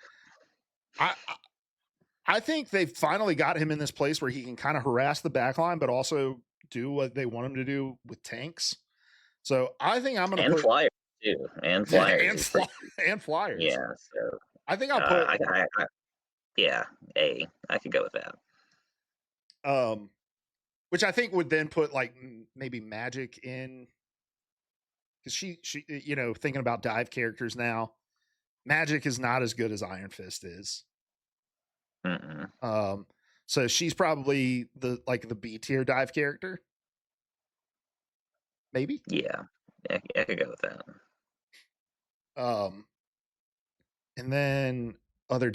I think they finally got him in this place where he can kind of harass the backline, but also do what they want him to do with tanks. So I think I'm going to And put flyers too. And flyers. and He's pretty. and flyers. Yeah. So I think I'll put yeah, A. I could go with that. um, which I think would then put like maybe Magic in because she thinking about dive characters now. Magic is not as good as Iron Fist is. Mm-mm. Um, so she's probably the B tier dive character, maybe. Yeah. Yeah, I could go with that. Um, and then other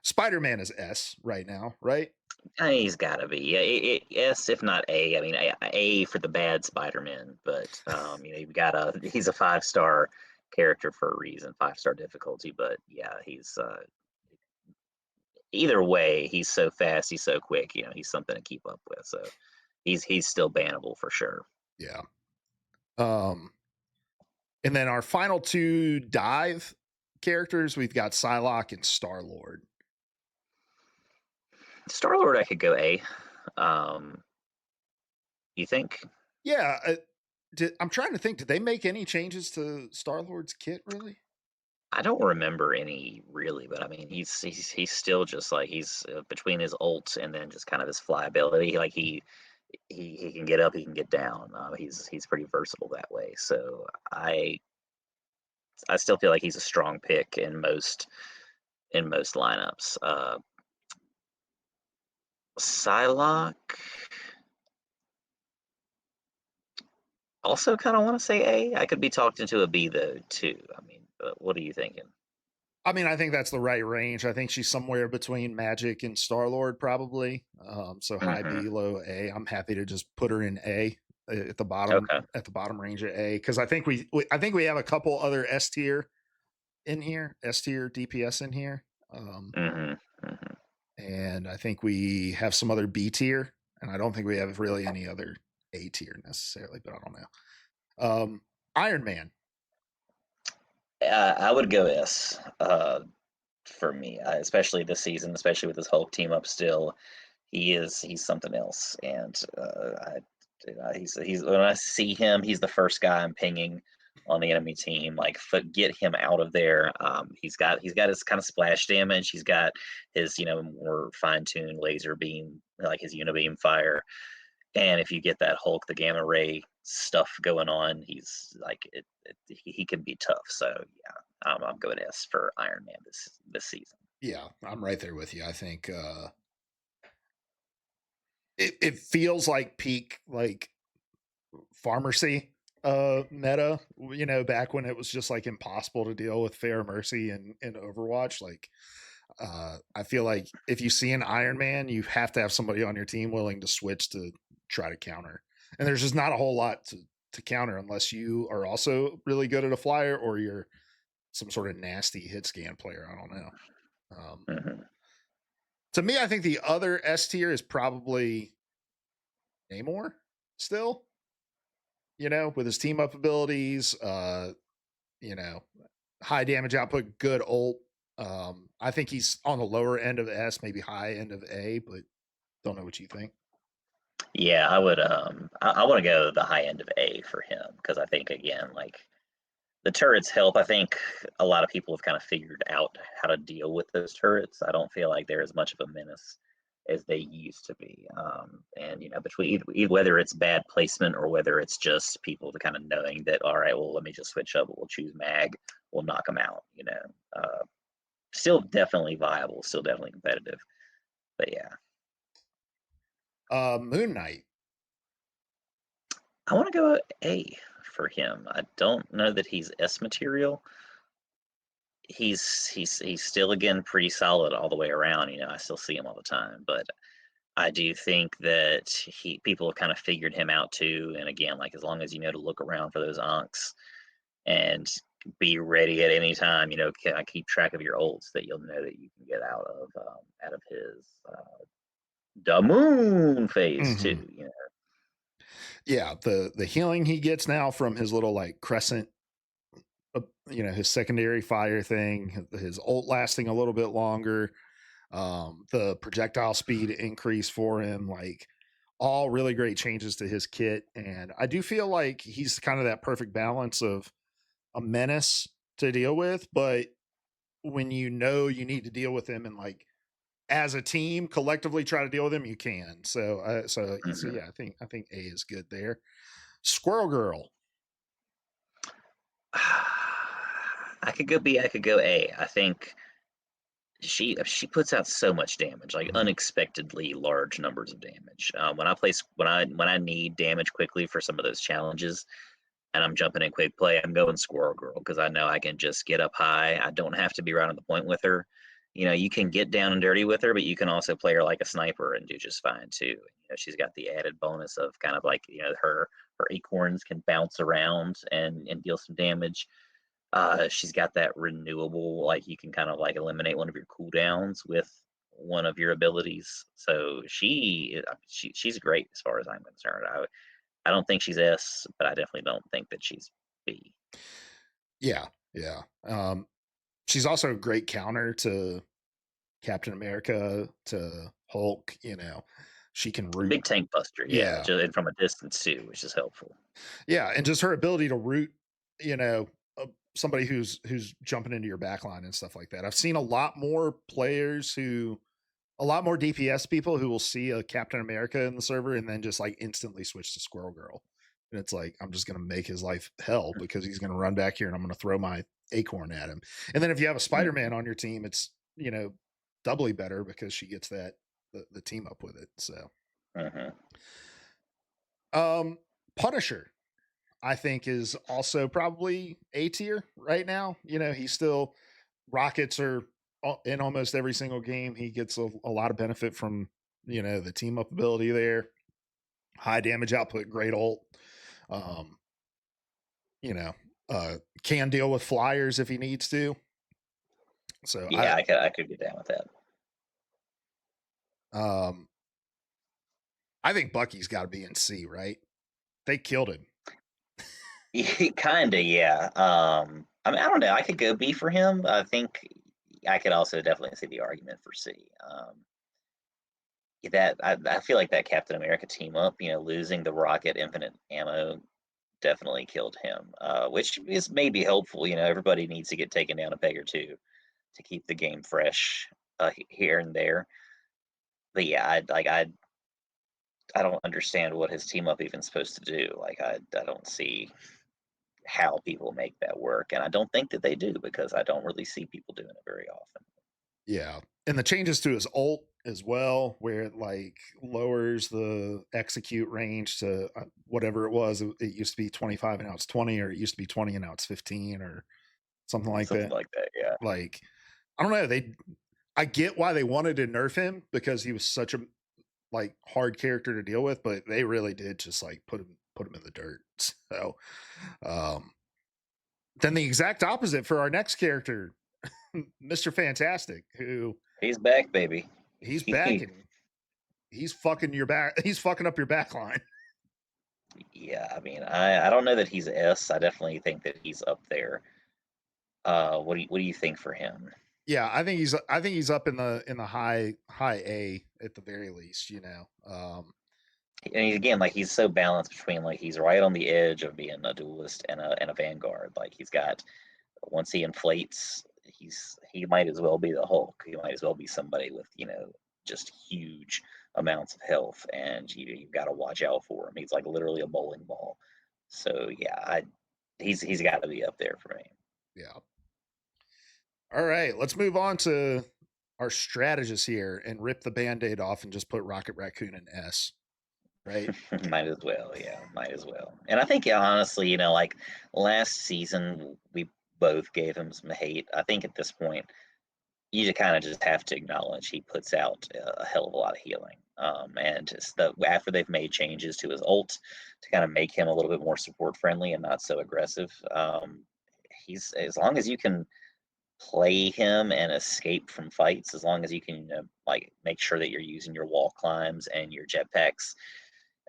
Spider-Man is S right now, right? He's got to be. Yeah, yes, if not A. I mean, A for the bad Spider-Man, but you've got he's a 5-star character for a reason, 5-star difficulty. But yeah, he's either way, he's so fast, he's so quick. He's something to keep up with. So he's still bannable for sure. Yeah. Um, and then our final two dive characters, we've got Psylocke and Star Lord. Star Lord, I could go A. Um, you think? Yeah. I'm trying to think. Did they make any changes to Star Lord's kit? Really? I don't remember any really, but I mean, he's still just like he's between his ult and then just kind of his flyability. Like he can get up, he can get down. He's pretty versatile that way. So I still feel like he's a strong pick in most lineups. Psylocke also kind of want to say A. I could be talked into a B though too. I mean, what are you thinking? I mean, I think that's the right range. I think she's somewhere between Magic and Star Lord, probably. So high Hmm. B, low A. I'm happy to just put her in A Okay. at the bottom range of A because I think we have a couple other S tier in here, S tier DPS in here. Hmm. Hmm. And I think we have some other B tier, and I don't think we have really any other A tier necessarily, but I don't know. Iron Man. I would go S for me, especially this season, especially with this Hulk team up still. He's something else, and he's when I see him, he's the first guy I'm pinging on the enemy team. Like, get him out of there. He's got his kind of splash damage. He's got his more fine tuned laser beam, like his unibeam fire. And if you get that Hulk, the gamma ray stuff going on, he's like he can be tough. So yeah, I'm going S for Iron Man this season. Yeah, I'm right there with you. I think it feels like peak like pharmacy meta, back when it was just like impossible to deal with fair mercy and Overwatch. Like I feel like if you see an Iron Man, you have to have somebody on your team willing to switch to try to counter. And there's just not a whole lot to counter unless you are also really good at a flyer or you're some sort of nasty hit scan player. I don't know. Hmm. To me, I think the other S tier is probably Namor still, with his team up abilities, you know, high damage output, good ult. I think he's on the lower end of S, maybe high end of A, but don't know what you think. Yeah, I would. I want to go the high end of A for him because I think again, like the turrets help. I think a lot of people have kind of figured out how to deal with those turrets. I don't feel like they're as much of a menace as they used to be. And between whether it's bad placement or whether it's just people to kind of knowing that, all right, well, let me just switch up. We'll choose mag. We'll knock them out. Still definitely viable. Still definitely competitive. But yeah, Moon Knight. I want to go A for him. I don't know that he's S material. He's still again pretty solid all the way around. I still see him all the time, but I do think that people have kind of figured him out too. And again, like as long as you know to look around for those onks and be ready at any time, keep track of your ults that you'll know that you can get out of his the moon phase Mm-hmm. too. Yeah, the healing he gets now from his little like crescent, his secondary fire thing, his ult lasting a little bit longer, the projectile speed increase for him, like all really great changes to his kit. And I do feel like he's kind of that perfect balance of a menace to deal with, but when you need to deal with him and like as a team collectively try to deal with him, you can. So Mhm. yeah, I think A is good there. Squirrel Girl. I could go B. I could go A. I think she puts out so much damage, like Mhm. unexpectedly large numbers of damage. When I need damage quickly for some of those challenges, and I'm jumping in quick play, I'm going Squirrel Girl because I know I can just get up high. I don't have to be right on the point with her. You can get down and dirty with her, but you can also play her like a sniper and do just fine too. She's got the added bonus of kind of like her acorns can bounce around and deal some damage. She's got that renewable, like you can kind of like eliminate one of your cooldowns with one of your abilities. So she's great as far as I'm concerned. I don't think she's S, but I definitely don't think that she's B. Yeah, yeah. She's also a great counter to Captain America, to Hulk. She can root. Big tank buster, yeah, Yeah, just from a distance too, which is helpful. yeah, and just her ability to root. You know, somebody who's jumping into your backline and stuff like that. I've seen a lot more players a lot more DPS people who will see a Captain America in the server and then just like instantly switch to Squirrel Girl. And it's like, I'm just going to make his life hell because he's going to run back here and I'm going to throw my acorn at him. And then if you have a Spider Man Mhm, on your team, it's, doubly better because she gets the team up with it. So, mhm. um, Punisher, I think, is also probably A tier right now. He's still, rockets are in almost every single game. He gets a lot of benefit from, the team up ability there. High damage output, great ult. Um, you know, can deal with flyers if he needs to. So Yeah, I could get down with that. um, I think Bucky's got to be in C, right? they killed him. Kinda, yeah. I mean, I don't know. I could go B for him. I think I could also definitely see the argument for C. That I feel like that Captain America team up, losing the rocket infinite ammo definitely killed him, which is maybe helpful. Everybody needs to get taken down a peg or two to keep the game fresh here and there. But yeah, I don't understand what his team up even supposed to do. Like I don't see how people make that work, and I don't think that they do because I don't really see people doing it very often. Yeah. And the changes to his ult as well, where it like lowers the execute range to whatever it was. It used to be 25 and now it's 20, or it used to be 20 and now it's 15 or something like Something that. like that, yeah. Like, I don't know. I get why they wanted to nerf him because he was such a like hard character to deal with, but they really did just like put him in the dirt. So, um, then the exact opposite for our next character, Mr. Fantastic, who He's back, baby. he's back and he's fucking your back. He's fucking up your back line. Yeah, I mean, I don't know that he's S. I definitely think that he's up there. What do you think for him? Yeah, I think he's up in the high A at the very least. And again, like he's so balanced between like he's right on the edge of being a duelist and a vanguard. Like he's got once he inflates, he might as well be the Hulk. He might as well be somebody with just huge amounts of health, and you've got to watch out for him. He's like literally a bowling ball. So yeah, he's got to be up there for me. Yeah. All right, let's move on to our strategist here and rip the band-aid off and just put Rocket Raccoon in S. Right? Might as well, yeah, might as well. And I think, yeah, honestly, like last season, we both gave him some hate. I think at this point, you kind of just have to acknowledge he puts out a hell of a lot of healing. And after they've made changes to his ult to kind of make him a little bit more support friendly and not so aggressive, he's as long as you can play him and escape from fights, as long as you can like make sure that you're using your wall climbs and your jetpacks,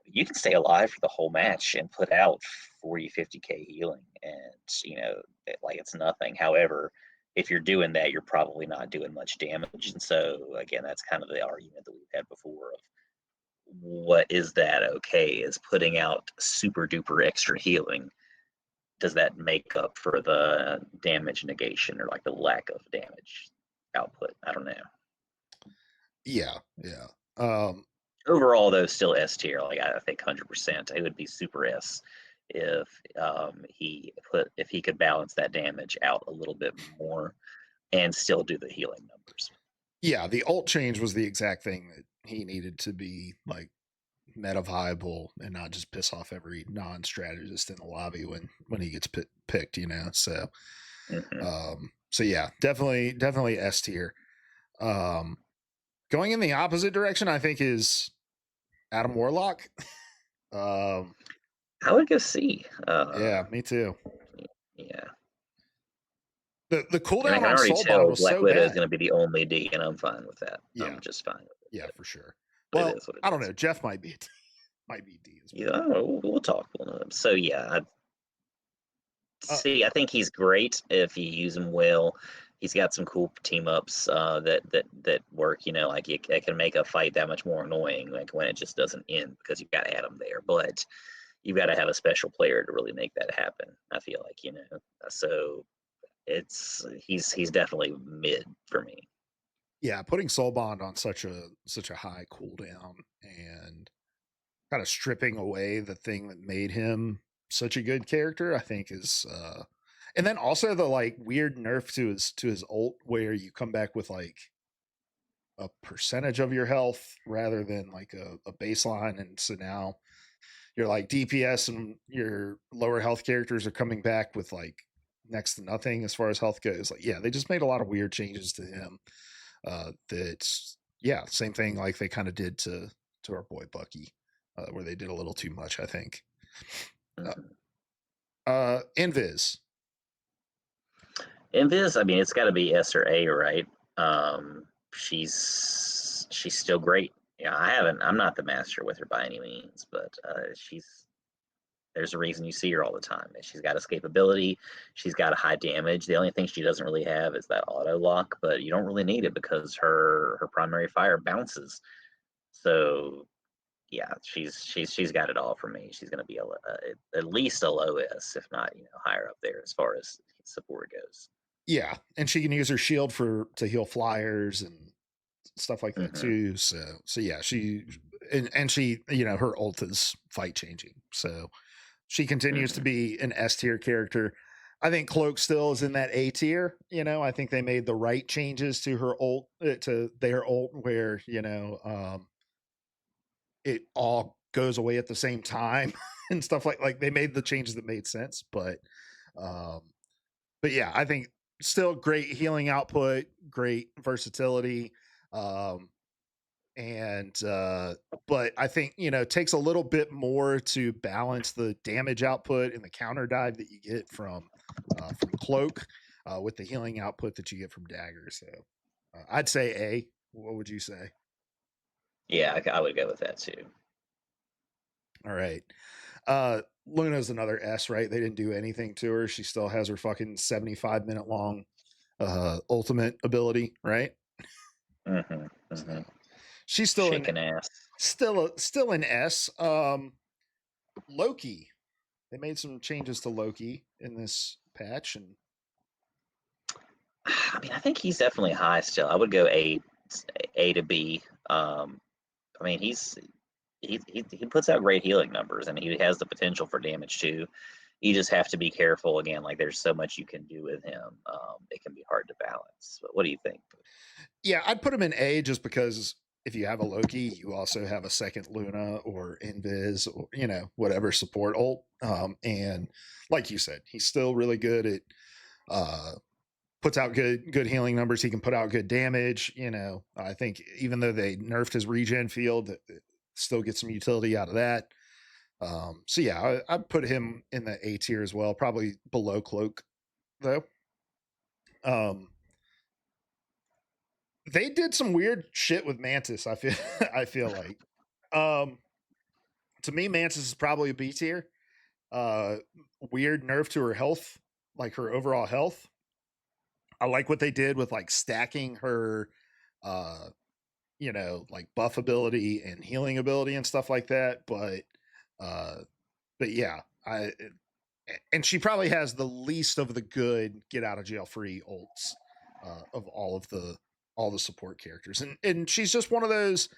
you can stay alive for the whole match and put out 40, 50K healing. And, like it's nothing. However, if you're doing that, you're probably not doing much damage. And so, again, that's kind of the argument that we've had before of what is that okay? Is putting out super duper extra healing? Does that make up for the damage negation or like the lack of damage output? I don't know. Yeah, yeah. Um, Overall, though, still S tier. Like I think 100%, it would be super S if if he could balance that damage out a little bit more and still do the healing numbers. yeah, the ult change was the exact thing that he needed to be like meta viable and not just piss off every non-strategist in the lobby when he gets picked. Hmm. So yeah, definitely S tier. Um, going in the opposite direction, I think is Adam Warlock. um, I would go C. yeah, me too. Yeah, The and I cooldown can on already Soul Bond tell was Black so Widow is going bad. to be the only D, and I'm fine with that. Yeah, I'm just fine with yeah, it. for sure. But it Well, is what it I don't is. know. Jeff might be might be D as Yeah, well. we'll talk. So yeah, Uh, I think he's great if you use him well. He's got some cool team ups that work. Like it can make a fight that much more annoying, like when it just doesn't end because you've got Adam there. But you've got to have a special player to really make that happen. I feel like So he's definitely mid for me. yeah, putting Soul Bond on such a high cooldown and kind of stripping away the thing that made him such a good character, I think is and then also the like weird nerf to his ult where you come back with like a percentage of your health rather than like a baseline. And so now your like DPS and your lower health characters are coming back with like next to nothing as far as health goes. Like, yeah, they just made a lot of weird changes to him. That's yeah, same thing like they kind of did to our boy Bucky, where they did a little too much, I think. Mhm. Invis. Invis, I mean, it's got to be S or A, right? She's still great. Yeah, I'm not the master with her by any means, but she's there's a reason you see her all the time. She's got escapability, she's got a high damage. The only thing she doesn't really have is that auto lock, but you don't really need it because her primary fire bounces. So yeah, she's got it all for me. She's going to be at least a low S, if not higher up there as far as support goes. Yeah, and she can use her shield to heal flyers and stuff like that Hmm. too. So yeah, and she her ult is fight changing. So she continues to Hmm. be an S tier character. I think Cloak still is in that A tier. I think they made the right changes to her ult to their ult where it all goes away at the same time and stuff like they made the changes that made sense. Um, but yeah, I think still great healing output, great versatility. Um, and but I think it takes a little bit more to balance the damage output and the counter dive that you get from Cloak with the healing output that you get from Dagger. So I'd say A. What would you say? Yeah, I would go with that too. All right. Luna's another S, right? They didn't do anything to her. She still has her fucking 75-minute long ultimate ability, right? Hmm. So Hmm. she's Shaking ass. still an S. Loki. They made some changes to Loki in this patch, and I mean, I think he's definitely high still. I would go A to B. I mean, he puts out great healing numbers. I mean, he has the potential for damage too. You just have to be careful. Again, like there's so much you can do with him. It can be hard to balance. But what do you think? yeah, I'd put him in A just because if you have a Loki, you also have a second Luna or Invis or whatever support ult. And like you said, he's still really good at uh puts out good healing numbers. He can put out good damage. I think even though they nerfed his regen field, still get some utility out of that. So yeah, I'd put him in the A tier as well, probably below Cloak though. Um, they did some weird shit with Mantis. I feel I feel like um, to me, Mantis is probably a B tier. Uh, Weird nerf to her health, like her overall health. I like what they did with like stacking her uh like buff ability and healing ability and stuff like that. Uh, but yeah, and she probably has the least of the good get out of jail free ults of all the support characters, and she's just one of those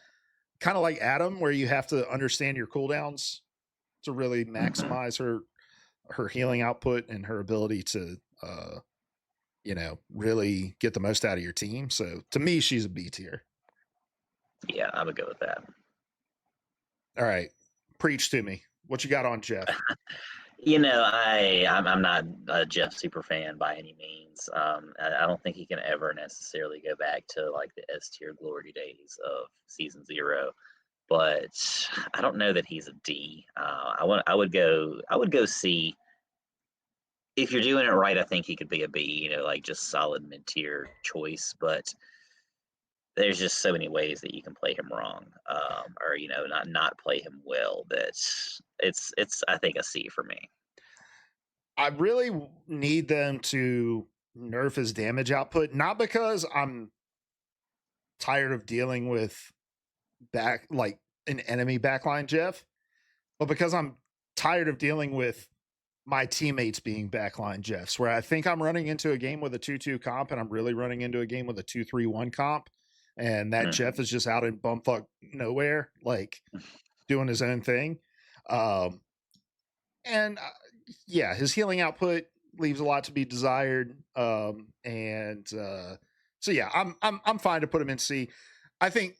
kind of like Adam where you have to understand your cooldowns to really Hmm. maximize her healing output and her ability to really get the most out of your team. So to me, she's a B tier. Yeah, I would go with that. All right, preach to me. What you got on Jeff? I'm not a Jeff super fan by any means. I don't think he can ever necessarily go back to like the S tier glory days of season zero. But I don't know that he's a D. I would go C. If you're doing it right, I think he could be a B. Like just solid mid tier choice. But there's just so many ways that you can play him wrong, or not play him well. That it's I think a C for me. I really need them to nerf his damage output, not because I'm tired of dealing with back like an enemy backline Jeff, but because I'm tired of dealing with my teammates being backline Jeffs, where I think I'm running into a game with a 2-2 comp and I'm really running into a game with a 2-3-1 comp. And that Jeff Hmm. is just out in bumfuck nowhere, like doing his own thing. Um, and yeah, his healing output leaves a lot to be desired. And so yeah, I'm fine to put him in C. I think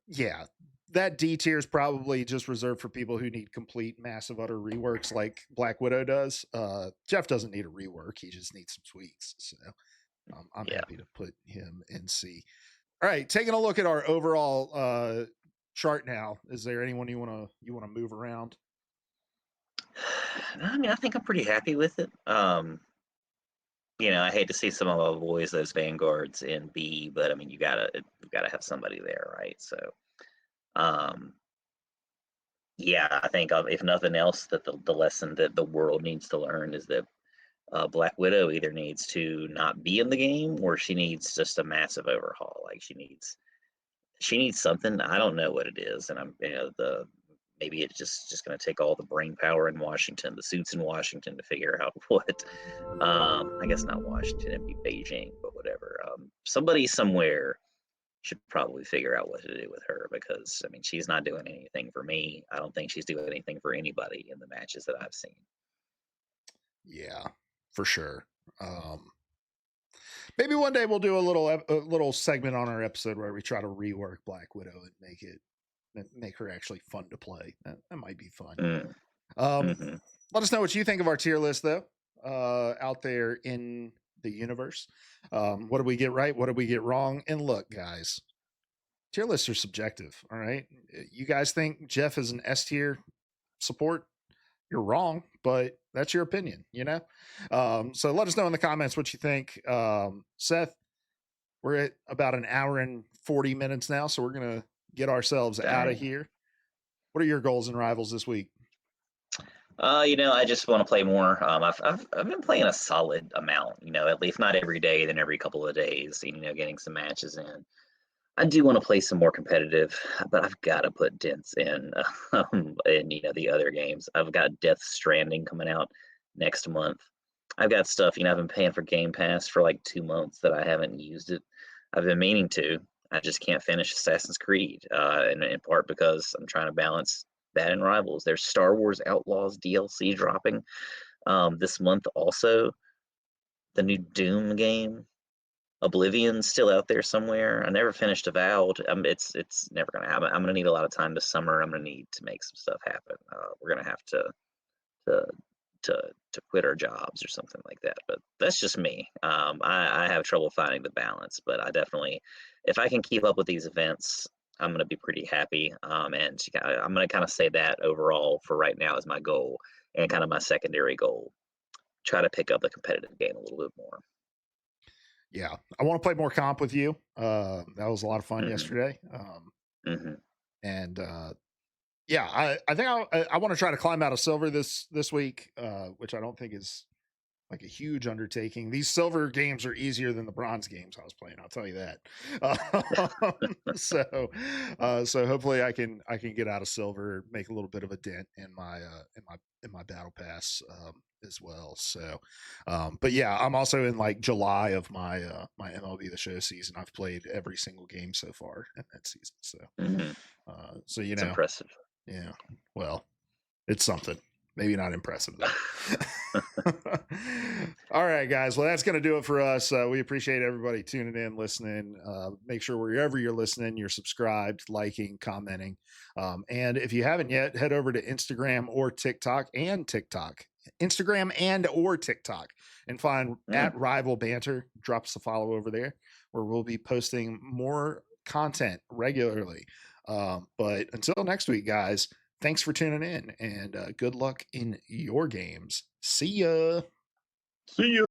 yeah, that D tier is probably just reserved for people who need complete massive utter reworks like Black Widow does. Jeff doesn't need a rework; he just needs some tweaks. So I'm Yeah. happy to put him in C. All right, taking a look at our overall chart now. Is there anyone you wanna move around? I mean, I think I'm pretty happy with it. I hate to see some of our boys, those vanguards in B, but I mean, you gotta have somebody there, right? So, um, Yeah, I think if nothing else, that the lesson that the world needs to learn is that Black Widow either needs to not be in the game or she needs just a massive overhaul. Like she needs something. I don't know what it is, and the maybe it's just going to take all the brain power in Washington, the suits in Washington, to figure out what. I guess not Washington, it'd be Beijing, but whatever. Somebody somewhere should probably figure out what to do with her because I mean she's not doing anything for me. I don't think she's doing anything for anybody in the matches that I've seen. Yeah, for sure. Maybe one day we'll do a little segment on our episode where we try to rework Black Widow and make her actually fun to play. That might be fun. Mm, Um, hmm Let us know what you think of our tier list, though, out there in the universe. What did we get right? What did we get wrong? And look, guys, tier lists are subjective. All right, you guys think Jeff is an S tier support? You're wrong, but that's your opinion. So let us know in the comments what you think. Seth, we're at about an hour and 40 minutes now, so we're gonna get ourselves out of Dang. here. What are your goals and rivals this week? I just want to play more. I've been playing a solid amount. At least not every day, then every couple of days. Getting some matches in. I do want to play some more competitive, but I've got to put dents in, in the other games. I've got Death Stranding coming out next month. I've got stuff. I've been paying for Game Pass for like 2 months that I haven't used it. I've been meaning to. I just can't finish Assassin's Creed, in part because I'm trying to balance that and Rivals. There's Star Wars Outlaws DLC dropping this month. Also, the new Doom game Oblivion's still out there somewhere. I never finished Avowed. It's never gonna happen. I'm gonna need a lot of time this summer. I'm gonna need to make some stuff happen. We're gonna have to to quit our jobs or something like that. But that's just me. I have trouble finding the balance, but I definitely, if I can keep up with these events, I'm gonna be pretty happy. And I'm gonna kind of say that overall for right now is my goal and kind of my secondary goal. Try to pick up the competitive game a little bit more. Yeah, I want to play more comp with you. That was a lot of fun hmm yesterday. hmm And yeah, I think I want to try to climb out of silver this week, which I don't think is like a huge undertaking. These silver games are easier than the bronze games I was playing. I'll tell you that. So hopefully I can get out of silver, make a little bit of a dent in my battle pass as well. So, but yeah, I'm also in like July of my MLB The Show season. I've played every single game so far in that season. So, hmm so It's impressive. yeah, well, it's something. Maybe not impressive though. All right, guys. Well, that's going to do it for us. We appreciate everybody tuning in, listening. Make sure wherever you're listening, you're subscribed, liking, commenting. And if you haven't yet, head over to Instagram or TikTok, Instagram and or TikTok, and find Mm. at Rival Banter. Drop us a follow over there, where we'll be posting more content regularly. But until next week, guys, thanks for tuning in and good luck in your games. See ya. See you.